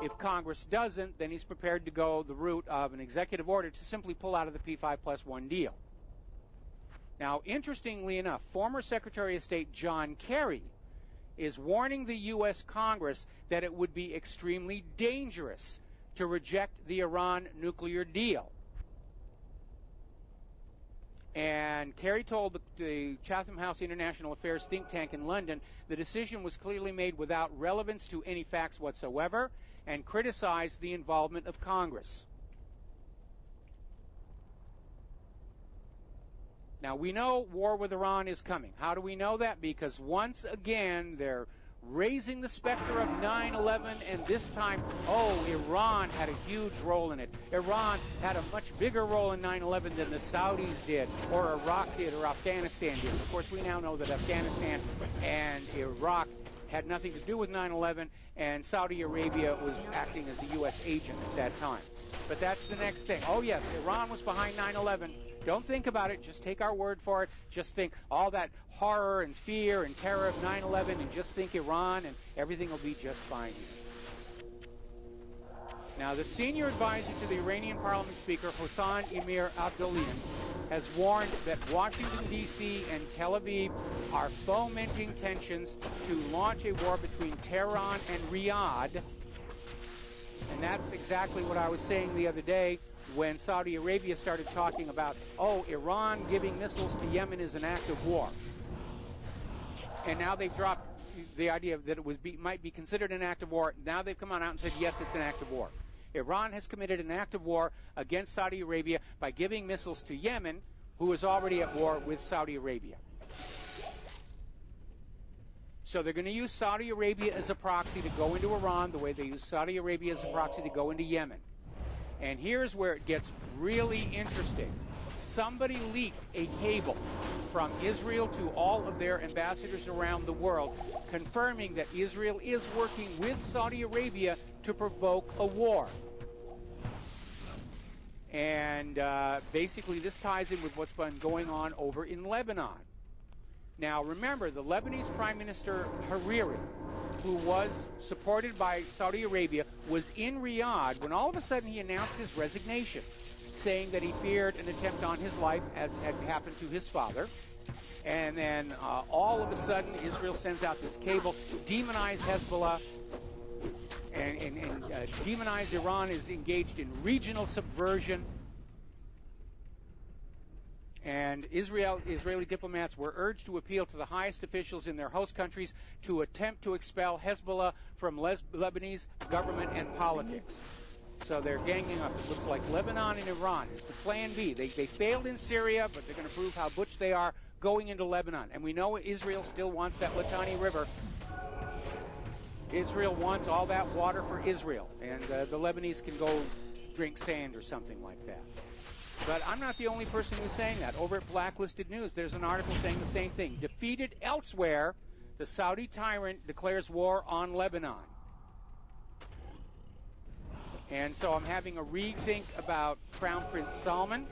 If Congress doesn't, then he's prepared to go the route of an executive order to simply pull out of the P5+1 deal. Now, interestingly enough, former Secretary of State John Kerry is warning the U.S. Congress that it would be extremely dangerous to reject the Iran nuclear deal. And Kerry told the Chatham House International Affairs think tank in London the decision was clearly made without relevance to any facts whatsoever, and criticized the involvement of Congress. Now, we know war with Iran is coming. How do we know that? Because once again, they're raising the specter of 9/11, and this time, Iran had a huge role in it. Iran had a much bigger role in 9/11 than the Saudis did, or Iraq did, or Afghanistan did. Of course, we now know that Afghanistan and Iraq had nothing to do with 9/11, and Saudi Arabia was acting as a U.S. agent at that time. But that's the next thing. Oh, yes, Iran was behind 9/11. Don't think about it. Just take our word for it. Just think all that horror and fear and terror of 9/11, and just think Iran, and everything will be just fine here. Now, the senior advisor to the Iranian parliament speaker, Hossein Emir Abdollahian, has warned that Washington, D.C. and Tel Aviv are fomenting tensions to launch a war between Tehran and Riyadh. And that's exactly what I was saying the other day when Saudi Arabia started talking about, oh, Iran giving missiles to Yemen is an act of war. And now they've dropped the idea that it might be considered an act of war. Now they've come on out and said, yes, it's an act of war. Iran has committed an act of war against Saudi Arabia by giving missiles to Yemen, who is already at war with Saudi Arabia. So they're going to use Saudi Arabia as a proxy to go into Iran the way they use Saudi Arabia as a proxy to go into Yemen. And here's where it gets really interesting. Somebody leaked a cable from Israel to all of their ambassadors around the world, confirming that Israel is working with Saudi Arabia to provoke a war. And basically this ties in with what's been going on over in Lebanon. Now remember, the Lebanese Prime Minister Hariri, who was supported by Saudi Arabia, was in Riyadh when all of a sudden he announced his resignation, saying that he feared an attempt on his life, as had happened to his father. And then all of a sudden, Israel sends out this cable, demonize Hezbollah, and demonize Iran is engaged in regional subversion. And Israeli diplomats were urged to appeal to the highest officials in their host countries to attempt to expel Hezbollah from Lebanese government and politics. So they're ganging up. It looks like Lebanon and Iran is the plan B. They failed in Syria, but they're going to prove how butch they are going into Lebanon. And we know Israel still wants that Litani River. Israel wants all that water for Israel. And the Lebanese can go drink sand or something like that. But I'm not the only person who's saying that. Over at Blacklisted News, there's an article saying the same thing. Defeated elsewhere, the Saudi tyrant declares war on Lebanon. And so I'm having a rethink about Crown Prince Salman,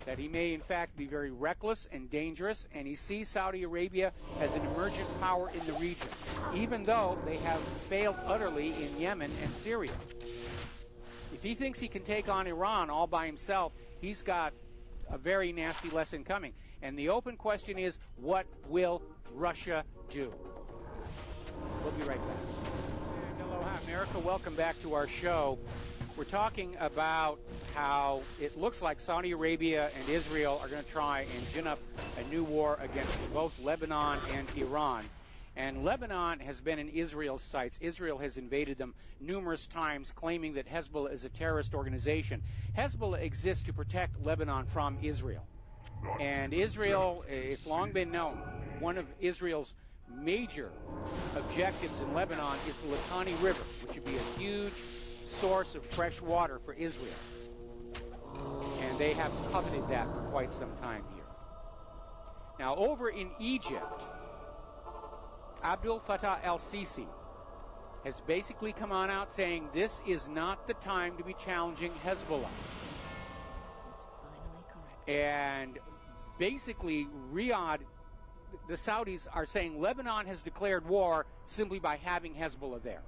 that he may in fact be very reckless and dangerous, and he sees Saudi Arabia as an emergent power in the region, even though they have failed utterly in Yemen and Syria. If he thinks he can take on Iran all by himself, he's got a very nasty lesson coming. And the open question is, what will Russia do? We'll be right back. And aloha, America. Welcome back to our show. We're talking about how it looks like Saudi Arabia and Israel are going to try and gin up a new war against both Lebanon and Iran. And Lebanon has been in Israel's sights. Israel has invaded them numerous times, claiming that Hezbollah is a terrorist organization. Hezbollah exists to protect Lebanon from Israel. And Israel, it's long been known, one of Israel's major objectives in Lebanon is the Litani River, which would be a huge source of fresh water for Israel. And they have coveted that for quite some time here. Now, over in Egypt, Abdel Fattah el-Sisi has basically come on out saying this is not the time to be challenging Hezbollah. And basically, Riyadh, the Saudis are saying Lebanon has declared war simply by having Hezbollah there.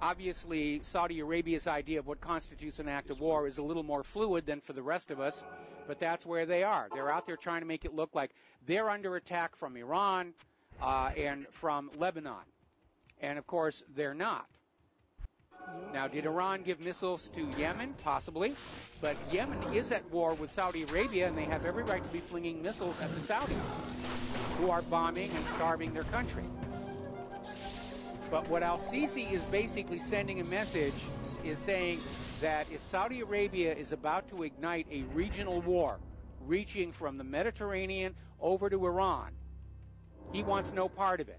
Obviously, Saudi Arabia's idea of what constitutes an act of war is a little more fluid than for the rest of us, but that's where they are. They're out there trying to make it look like they're under attack from Iran and from Lebanon. And, of course, they're not. Now, did Iran give missiles to Yemen? Possibly. But Yemen is at war with Saudi Arabia, and they have every right to be flinging missiles at the Saudis, who are bombing and starving their country. But what al-Sisi is basically sending a message is saying that if Saudi Arabia is about to ignite a regional war, reaching from the Mediterranean over to Iran, he wants no part of it.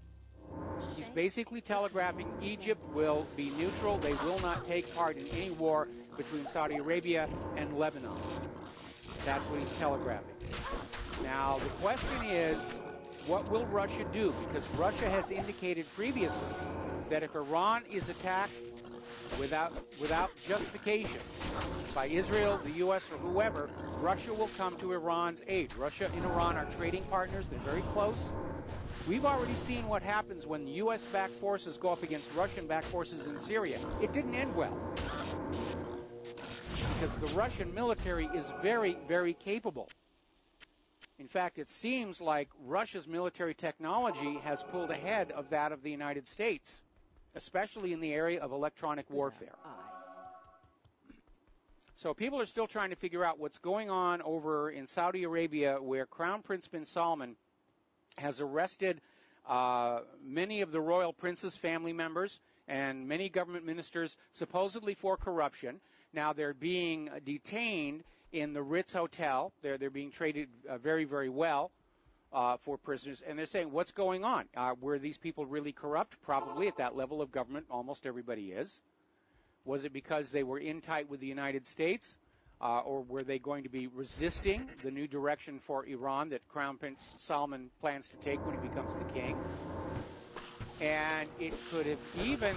He's basically telegraphing Egypt will be neutral. They will not take part in any war between Saudi Arabia and Lebanon. That's what he's telegraphing. Now, the question is, what will Russia do? Because Russia has indicated previously that if Iran is attacked without justification by Israel, the U.S., or whoever, Russia will come to Iran's aid. Russia and Iran are trading partners. They're very close. We've already seen what happens when U.S.-backed forces go up against Russian-backed forces in Syria. It didn't end well. because the Russian military is very, very capable. In fact, it seems like Russia's military technology has pulled ahead of that of the United States, especially in the area of electronic warfare. So people are still trying to figure out what's going on over in Saudi Arabia, where Crown Prince bin Salman has arrested many of the royal prince's family members and many government ministers, supposedly for corruption. Now they're being detained in the Ritz Hotel. They're being treated very, very well for prisoners. And they're saying, what's going on? Were these people really corrupt? Probably at that level of government, almost everybody is. Was it because they were in tight with the United States? Or were they going to be resisting the new direction for Iran that Crown Prince Salman plans to take when he becomes the king? And it could have even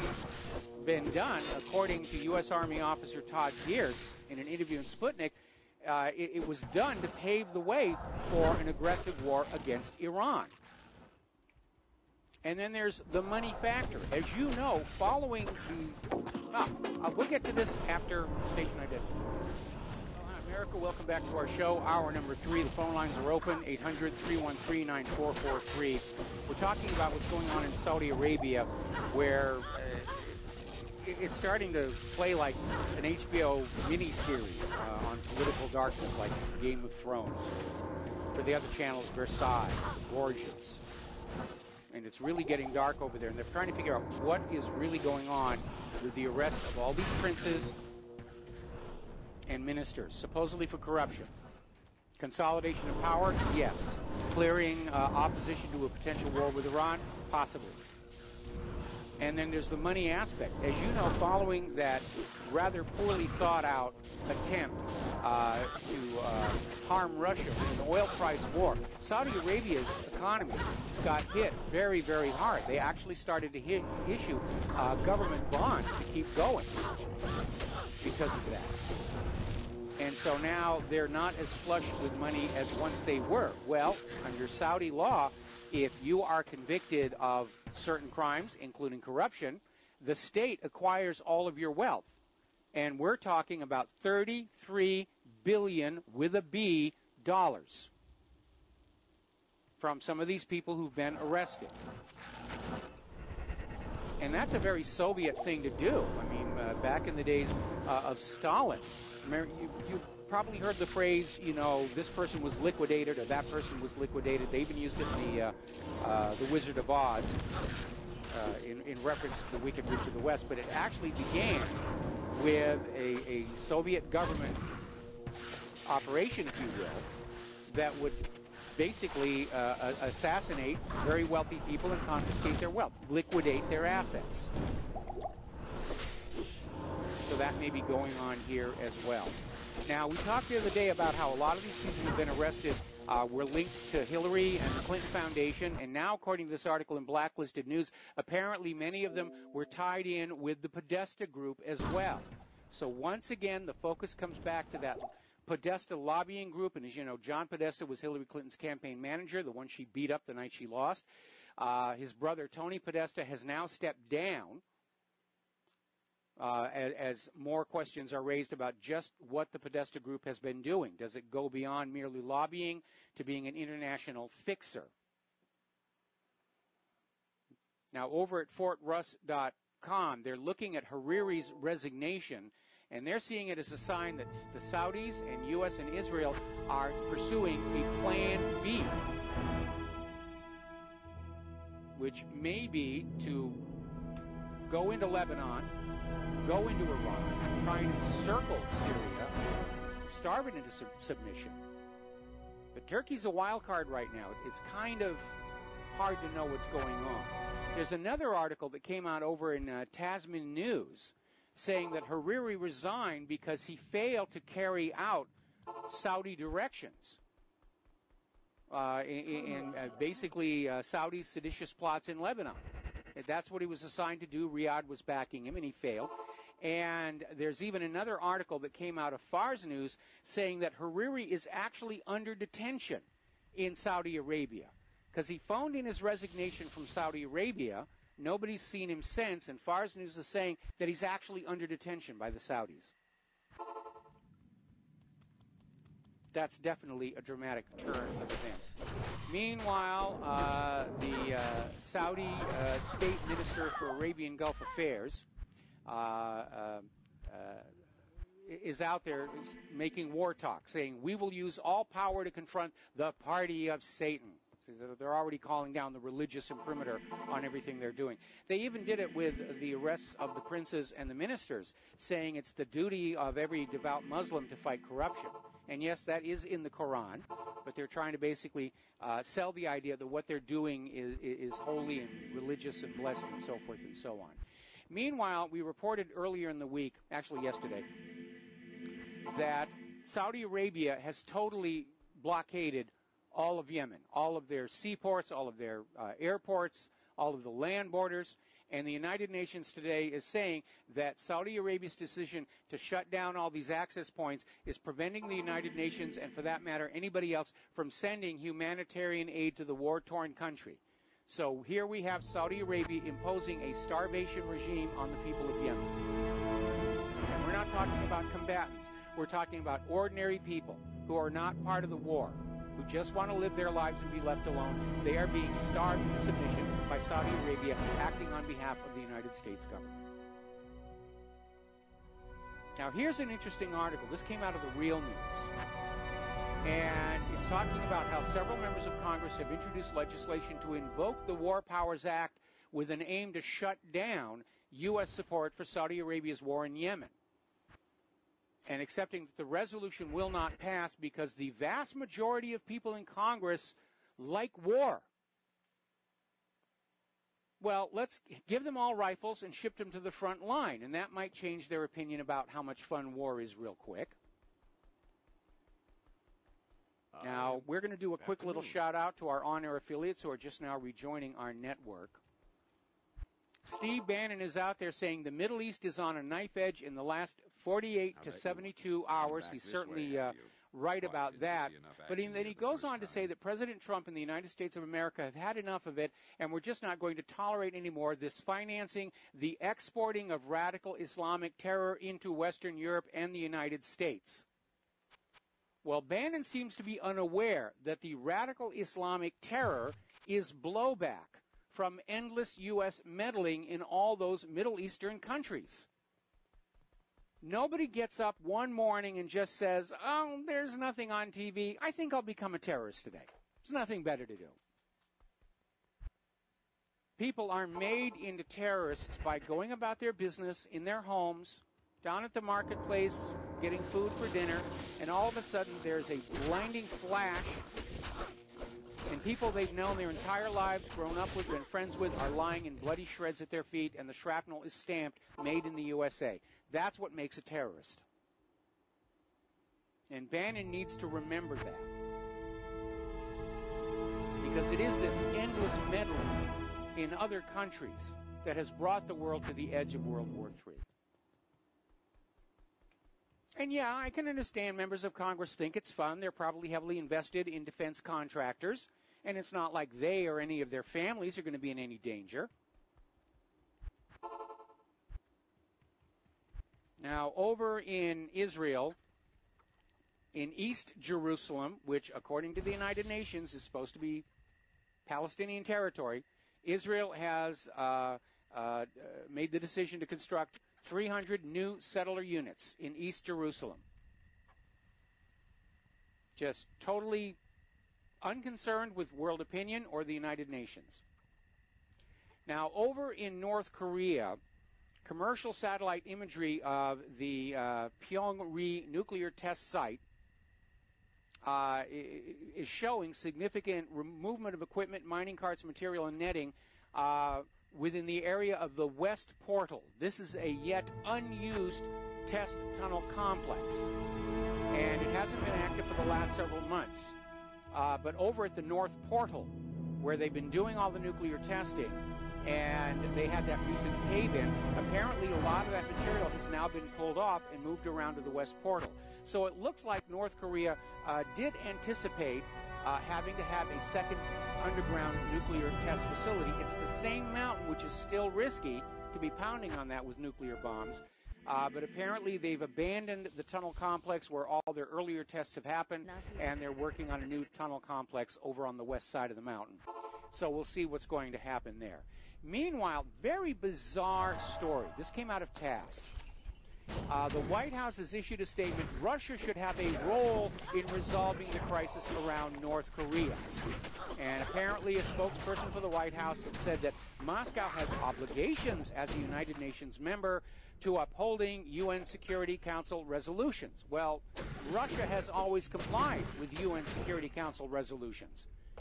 been done, according to U.S. Army officer Todd Gears in an interview in Sputnik, it was done to pave the way for an aggressive war against Iran. And then there's the money factor. As you know, following the... we'll get to this after station identity. America, welcome back to our show, hour number 3. The phone lines are open, 800-313-9443. We're talking about what's going on in Saudi Arabia, where it's starting to play like an HBO miniseries on political darkness, like Game of Thrones. For the other channels, Versailles, gorgeous. And it's really getting dark over there, and they're trying to figure out what is really going on with the arrest of all these princes and ministers, supposedly for corruption. Consolidation of power, yes. Clearing opposition to a potential war with Iran, possibly. And then there's the money aspect. As you know, following that rather poorly thought out attempt to harm Russia in the oil price war, Saudi Arabia's economy got hit very, very hard. They actually started to issue government bonds to keep going because of that. And so now they're not as flush with money as once they were. Well, under Saudi law, if you are convicted of certain crimes, including corruption, the state acquires all of your wealth. And we're talking about $33 billion with a B dollars from some of these people who've been arrested. And that's a very Soviet thing to do. I mean, back in the days of Stalin, remember, you probably heard the phrase, you know, this person was liquidated or that person was liquidated. They even used it in the Wizard of Oz in reference to the Wicked Witch of the West. But it actually began with a Soviet government operation, if you will, that would basically assassinate very wealthy people and confiscate their wealth, liquidate their assets. So that may be going on here as well. Now, we talked the other day about how a lot of these people who've been arrested were linked to Hillary and the Clinton Foundation, and now, according to this article in Blacklisted News, apparently many of them were tied in with the Podesta group as well. So once again, the focus comes back to that Podesta lobbying group, and as you know, John Podesta was Hillary Clinton's campaign manager, the one she beat up the night she lost. His brother, Tony Podesta, has now stepped down as more questions are raised about just what the Podesta group has been doing. Does it go beyond merely lobbying to being an international fixer? Now, over at fortruss.com, they're looking at Hariri's resignation, and they're seeing it as a sign that the Saudis and U.S. and Israel are pursuing a Plan B, which may be to go into Lebanon, go into Iran, try and encircle Syria, starve it into submission. But Turkey's a wild card right now. It's kind of hard to know what's going on. There's another article that came out over in Tasman News saying that Hariri resigned because he failed to carry out Saudi directions. Basically Saudi's seditious plots in Lebanon. That's what he was assigned to do. Riyadh was backing him, and he failed. And there's even another article that came out of Fars News saying that Hariri is actually under detention in Saudi Arabia because he phoned in his resignation from Saudi Arabia. Nobody's seen him since, and Fars News is saying that he's actually under detention by the Saudis. that's definitely a dramatic turn of events. Meanwhile, the Saudi State Minister for Arabian Gulf Affairs is out there making war talk, saying, we will use all power to confront the party of Satan. So they're already calling down the religious imprimatur on everything they're doing. They even did it with the arrests of the princes and the ministers, saying it's the duty of every devout Muslim to fight corruption. And yes, that is in the Quran, but they're trying to basically sell the idea that what they're doing is holy and religious and blessed and so forth and so on. Meanwhile, we reported earlier in the week, actually yesterday, that Saudi Arabia has totally blockaded all of Yemen, all of their seaports, all of their airports, all of the land borders. And the United Nations today is saying that Saudi Arabia's decision to shut down all these access points is preventing the United Nations, and for that matter, anybody else, from sending humanitarian aid to the war-torn country. So here we have Saudi Arabia imposing a starvation regime on the people of Yemen. And we're not talking about combatants. We're talking about ordinary people who are not part of the war, who just want to live their lives and be left alone. They are being starved into submission by Saudi Arabia, acting on behalf of the United States government. Now, here's an interesting article. This came out of the Real News. And it's talking about how several members of Congress have introduced legislation to invoke the War Powers Act with an aim to shut down U.S. support for Saudi Arabia's war in Yemen, and accepting that the resolution will not pass because the vast majority of people in Congress like war. Well, let's give them all rifles and ship them to the front line, and that might change their opinion about how much fun war is real quick. Now, we're going to do a quick little shout-out to our on-air affiliates who are just now rejoining our network. Steve Bannon is out there saying the Middle East is on a knife edge in the last 48 to 72 hours. He's certainly right about that. But then he goes on to say that President Trump and the United States of America have had enough of it, and we're just not going to tolerate anymore this financing, the exporting of radical Islamic terror into Western Europe and the United States. Well, Bannon seems to be unaware that the radical Islamic terror is blowback from endless U.S. meddling in all those Middle Eastern countries. Nobody gets up one morning and just says, oh, there's nothing on TV. I think I'll become a terrorist today. There's nothing better to do. People are made into terrorists by going about their business in their homes, down at the marketplace, getting food for dinner, and all of a sudden there's a blinding flash, and people they've known their entire lives, grown up with, been friends with, are lying in bloody shreds at their feet, and the shrapnel is stamped, made in the USA. That's what makes a terrorist. And Bannon needs to remember that. Because it is this endless meddling in other countries that has brought the world to the edge of World War III. And yeah, I can understand members of Congress think it's fun. They're probably heavily invested in defense contractors, and it's not like they or any of their families are going to be in any danger. Now, over in Israel, in East Jerusalem, which according to the United Nations is supposed to be Palestinian territory, Israel has made the decision to construct 300 new settler units in East Jerusalem. Just totally unconcerned with world opinion or the United Nations. Now, over in North Korea, commercial satellite imagery of the Pyongyang nuclear test site is showing significant movement of equipment, mining carts, material, and netting within the area of the West Portal. This is a yet unused test tunnel complex, and it hasn't been active for the last several months. But over at the North Portal, where they've been doing all the nuclear testing, and they had that recent cave-in, apparently a lot of that material has now been pulled off and moved around to the West Portal. So it looks like North Korea did anticipate having to have a second underground nuclear test facility. It's the same mountain, which is still risky to be pounding on that with nuclear bombs. But apparently they've abandoned the tunnel complex where all their earlier tests have happened, and they're working on a new tunnel complex over on the west side of the mountain. So we'll see what's going to happen there. Meanwhile, very bizarre story. This came out of TASS. The White House has issued a statement. Russia should have a role in resolving the crisis around North Korea. And apparently a spokesperson for the White House said that Moscow has obligations as a United Nations member to upholding UN Security Council resolutions. Well, Russia has always complied with UN Security Council resolutions.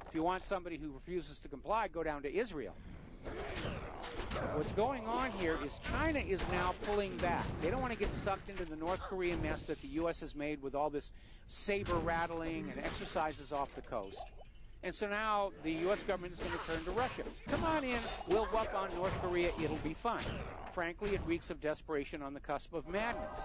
If you want somebody who refuses to comply, go down to Israel. What's going on here is China is now pulling back. They don't want to get sucked into the North Korean mess that the U.S. has made with all this saber rattling and exercises off the coast. And so now the U.S. government is going to turn to Russia. Come on in, we'll whoop on North Korea, it'll be fun. Frankly, it reeks of desperation on the cusp of madness.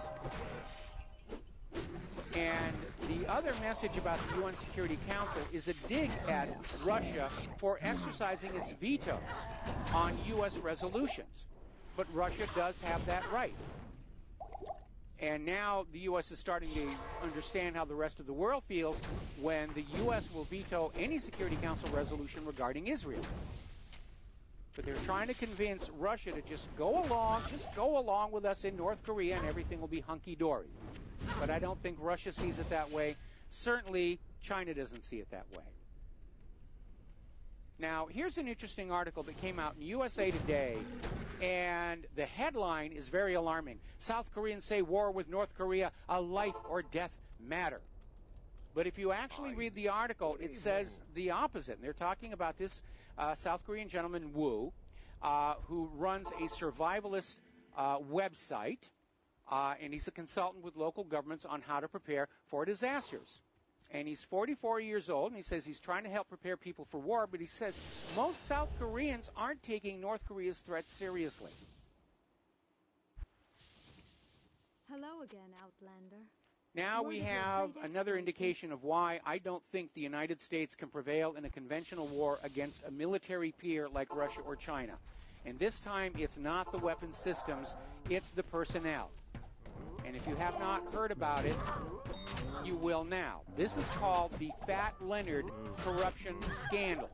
And the other message about the UN Security Council is a dig at Russia for exercising its vetoes on U.S. resolutions. But Russia does have that right. And now the U.S. is starting to understand how the rest of the world feels when the U.S. will veto any Security Council resolution regarding Israel. But they're trying to convince Russia to just go along with us in North Korea, and everything will be hunky-dory. But I don't think Russia sees it that way. Certainly, China doesn't see it that way. Now, here's an interesting article that came out in USA Today, and the headline is very alarming. South Koreans say war with North Korea, a life or death matter. But if you actually read the article, it says the opposite. And they're talking about this South Korean gentleman, Woo, who runs a survivalist website, and he's a consultant with local governments on how to prepare for disasters. And he's 44 years old, and he says he's trying to help prepare people for war, but he says most South Koreans aren't taking North Korea's threats seriously. Hello again, Outlander. Now we have another indication of why I don't think the United States can prevail in a conventional war against a military peer like Russia or China. And this time, it's not the weapon systems, it's the personnel. And if you have not heard about it, you will now. This is called the Fat Leonard corruption scandal.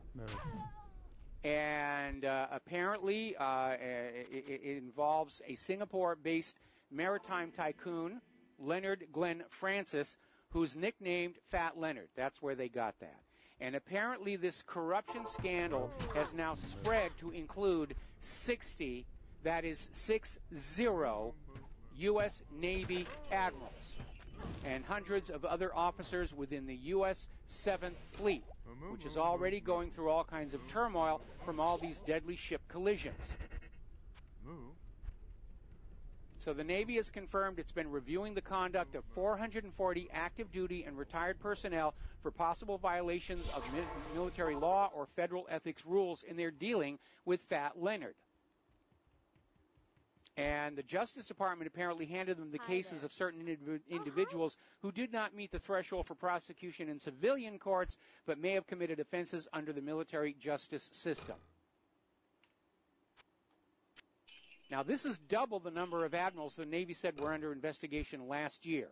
And apparently, it involves a Singapore-based maritime tycoon, Leonard Glenn Francis, who's nicknamed Fat Leonard. That's where they got that. And apparently this corruption scandal has now spread to include 60, that is 60, U.S. Navy admirals and hundreds of other officers within the U.S. 7th Fleet, which is already going through all kinds of turmoil from all these deadly ship collisions. So the Navy has confirmed it's been reviewing the conduct of 440 active duty and retired personnel for possible violations of military law or federal ethics rules in their dealing with Fat Leonard. And the Justice Department apparently handed them the cases of certain individuals who did not meet the threshold for prosecution in civilian courts, but may have committed offenses under the military justice system. Now, this is double the number of admirals the Navy said were under investigation last year.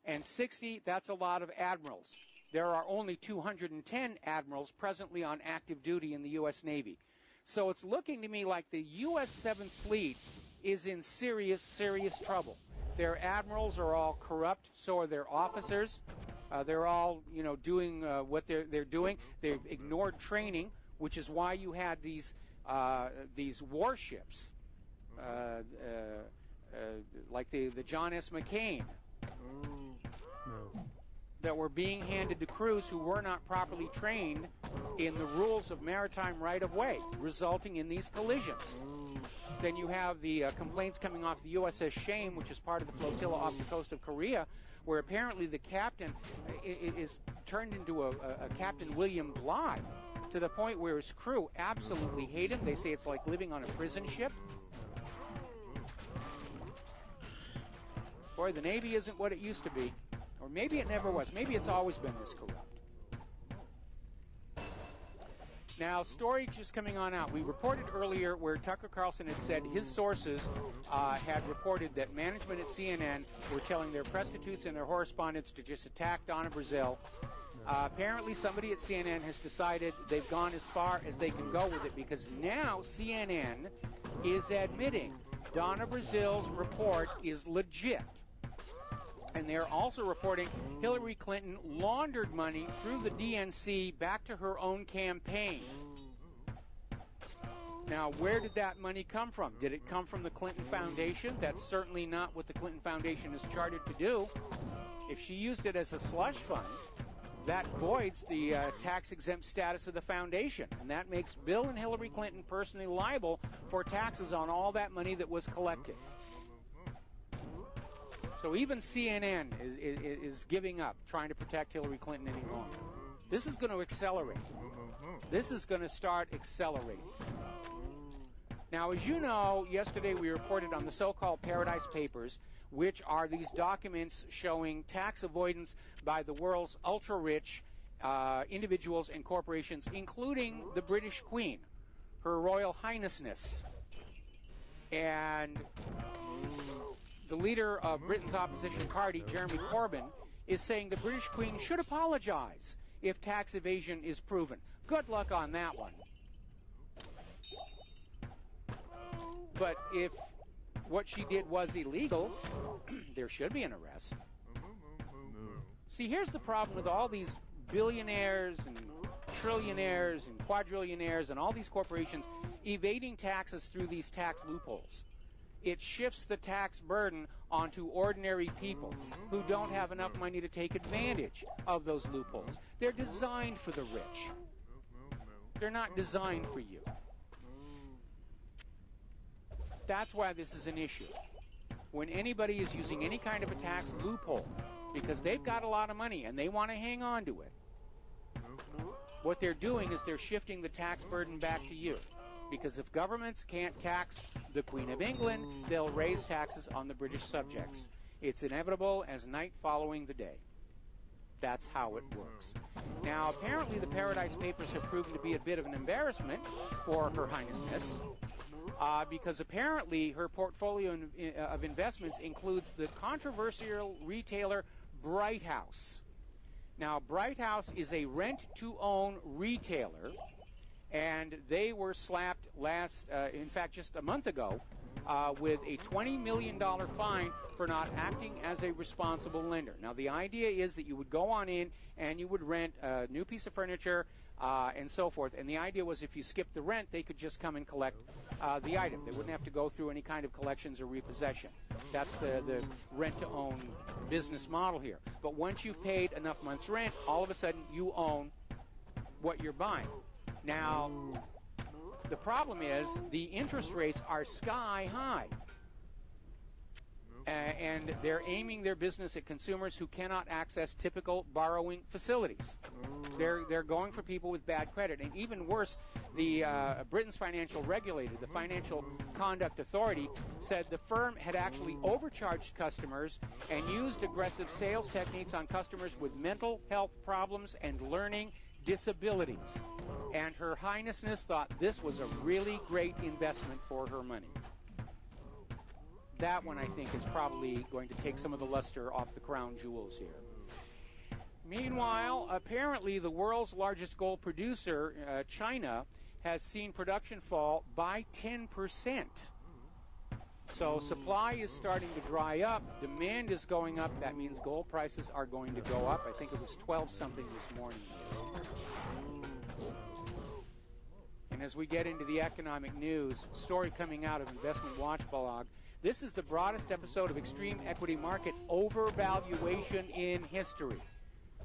And 60, that's a lot of admirals. There are only 210 admirals presently on active duty in the U.S. Navy. So it's looking to me like the U.S. 7th Fleet is in serious, serious trouble. Their admirals are all corrupt, so are their officers. They're all, doing what they're doing. They've ignored training, which is why you had these warships, like the John S. McCain, that were being handed to crews who were not properly trained in the rules of maritime right-of-way, resulting in these collisions. Then you have the complaints coming off the USS Shame, which is part of the flotilla off the coast of Korea, where apparently the captain is turned into a Captain William Bligh, to the point where his crew absolutely hate him. They say it's like living on a prison ship. Boy, the Navy isn't what it used to be. Or maybe it never was. Maybe it's always been this corrupt. Now, story just coming on out. We reported earlier where Tucker Carlson had said his sources had reported that management at CNN were telling their prostitutes and their correspondents to just attack Donna Brazile. Apparently, somebody at CNN has decided they've gone as far as they can go with it, because now CNN is admitting Donna Brazile's report is legit. And they're also reporting Hillary Clinton laundered money through the DNC back to her own campaign. Now, where did that money come from? Did it come from the Clinton Foundation? That's certainly not what the Clinton Foundation is chartered to do. If she used it as a slush fund, that voids the tax-exempt status of the foundation, and that makes Bill and Hillary Clinton personally liable for taxes on all that money that was collected. So even CNN is giving up, trying to protect Hillary Clinton any longer. This is going to accelerate. This is going to start accelerating. Now, as you know, yesterday we reported on the so-called Paradise Papers, which are these documents showing tax avoidance by the world's ultra-rich individuals and corporations, including the British Queen, Her Royal Highnessness. And the leader of Britain's opposition party, Jeremy Corbyn, is saying the British Queen should apologize if tax evasion is proven. Good luck on that one. But if what she did was illegal, there should be an arrest. See, here's the problem with all these billionaires and trillionaires and quadrillionaires and all these corporations evading taxes through these tax loopholes. It shifts the tax burden onto ordinary people who don't have enough money to take advantage of those loopholes. They're designed for the rich. They're not designed for you. That's why this is an issue. When anybody is using any kind of a tax loophole, because they've got a lot of money and they want to hang on to it, what they're doing is they're shifting the tax burden back to you. Because if governments can't tax the Queen of England, they'll raise taxes on the British subjects. It's inevitable as night following the day. That's how it works. Now, apparently the Paradise Papers have proven to be a bit of an embarrassment for Her Highnessness, because apparently her portfolio of investments includes the controversial retailer Bright House. Now, Bright House is a rent-to-own retailer, and they were slapped just a month ago, with a $20 million fine for not acting as a responsible lender. Now, the idea is that you would go on in and you would rent a new piece of furniture and so forth. And the idea was if you skipped the rent, they could just come and collect the item. They wouldn't have to go through any kind of collections or repossession. That's the rent-to-own business model here. But once you've paid enough months' rent, all of a sudden you own what you're buying. Now, the problem is the interest rates are sky high, and they're aiming their business at consumers who cannot access typical borrowing facilities. They're going for people with bad credit, and even worse, the Britain's financial regulator, the Financial Conduct Authority, said the firm had actually overcharged customers and used aggressive sales techniques on customers with mental health problems and learning disabilities. And Her Highnessness thought this was a really great investment for her money. That one, I think, is probably going to take some of the luster off the crown jewels here. Meanwhile, apparently the world's largest gold producer, China, has seen production fall by 10%. So supply is starting to dry up. Demand is going up. That means gold prices are going to go up. I think it was 12-something this morning. And as we get into the economic news, story coming out of Investment Watch blog, this is the broadest episode of extreme equity market overvaluation in history.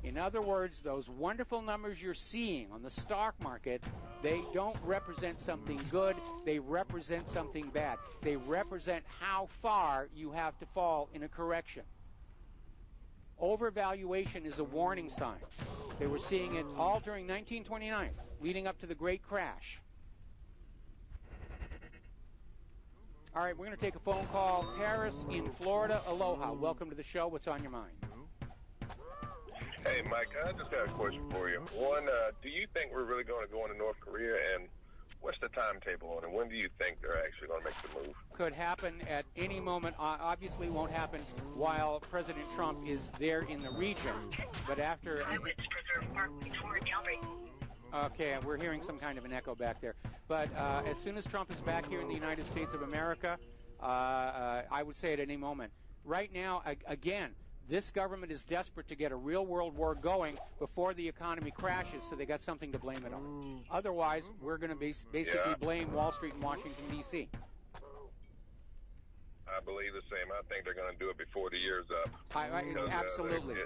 In other words, those wonderful numbers you're seeing on the stock market, they don't represent something good, they represent something bad. They represent how far you have to fall in a correction. Overvaluation is a warning sign. They were seeing it all during 1929, leading up to the Great Crash. All right, we're going to take a phone call. Paris in Florida. Aloha. Welcome to the show. What's on your mind? Hey, Mike, I just got a question for you. One, do you think we're really going to go into North Korea, and what's the timetable on it? When do you think they're actually going to make the move? Could happen at any moment. Obviously won't happen while President Trump is there in the region. But after... Okay, we're hearing some kind of an echo back there. But as soon as Trump is back here in the United States of America, I would say at any moment. Right now, again, this government is desperate to get a real world war going before the economy crashes, so they got something to blame it on. Otherwise, we're going to basically blame Wall Street and Washington, D.C. I believe the same. I think they're going to do it before the year's up. Absolutely.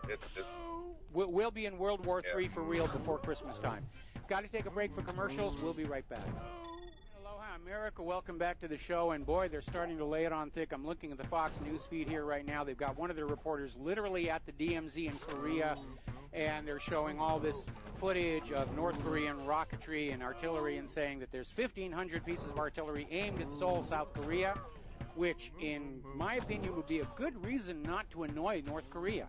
We'll be in World War III for real before Christmas time. Got to take a break for commercials. We'll be right back. Aloha, America. Welcome back to the show. And, boy, they're starting to lay it on thick. I'm looking at the Fox News feed here right now. They've got one of their reporters literally at the DMZ in Korea, and they're showing all this footage of North Korean rocketry and artillery and saying that there's 1,500 pieces of artillery aimed at Seoul, South Korea, which, in my opinion, would be a good reason not to annoy North Korea.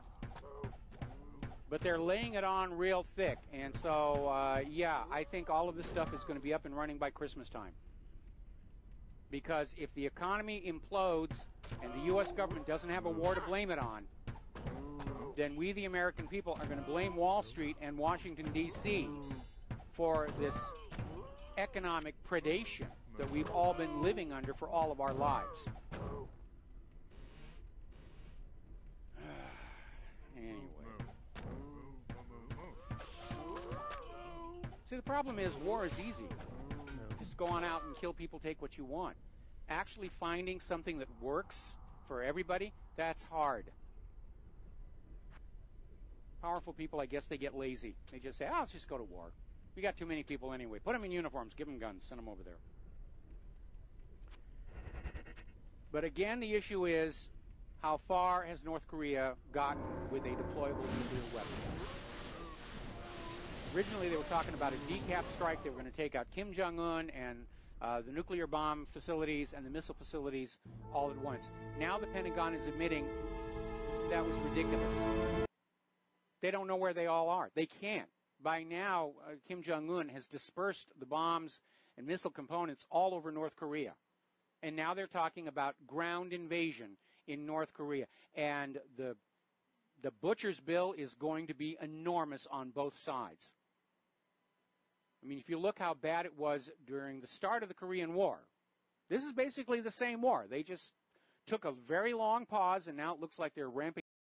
But they're laying it on real thick. And so, yeah, I think all of this stuff is going to be up and running by Christmas time. Because if the economy implodes and the U.S. government doesn't have a war to blame it on, then we, the American people, are going to blame Wall Street and Washington, D.C. for this economic predation that we've all been living under for all of our lives. Anyway. See, the problem is war is easy. Just go on out and kill people, take what you want. Actually finding something that works for everybody, that's hard. Powerful people, I guess they get lazy. They just say, let's just go to war. We got too many people anyway. Put them in uniforms, give them guns, send them over there. But again, the issue is, how far has North Korea gotten with a deployable nuclear weapon? Originally, they were talking about a decap strike. They were going to take out Kim Jong-un and the nuclear bomb facilities and the missile facilities all at once. Now the Pentagon is admitting that was ridiculous. They don't know where they all are. They can't. By now, Kim Jong-un has dispersed the bombs and missile components all over North Korea. And now they're talking about ground invasion in North Korea. And the butcher's bill is going to be enormous on both sides. I mean, if you look how bad it was during the start of the Korean War, this is basically the same war. They just took a very long pause, and now it looks like they're ramping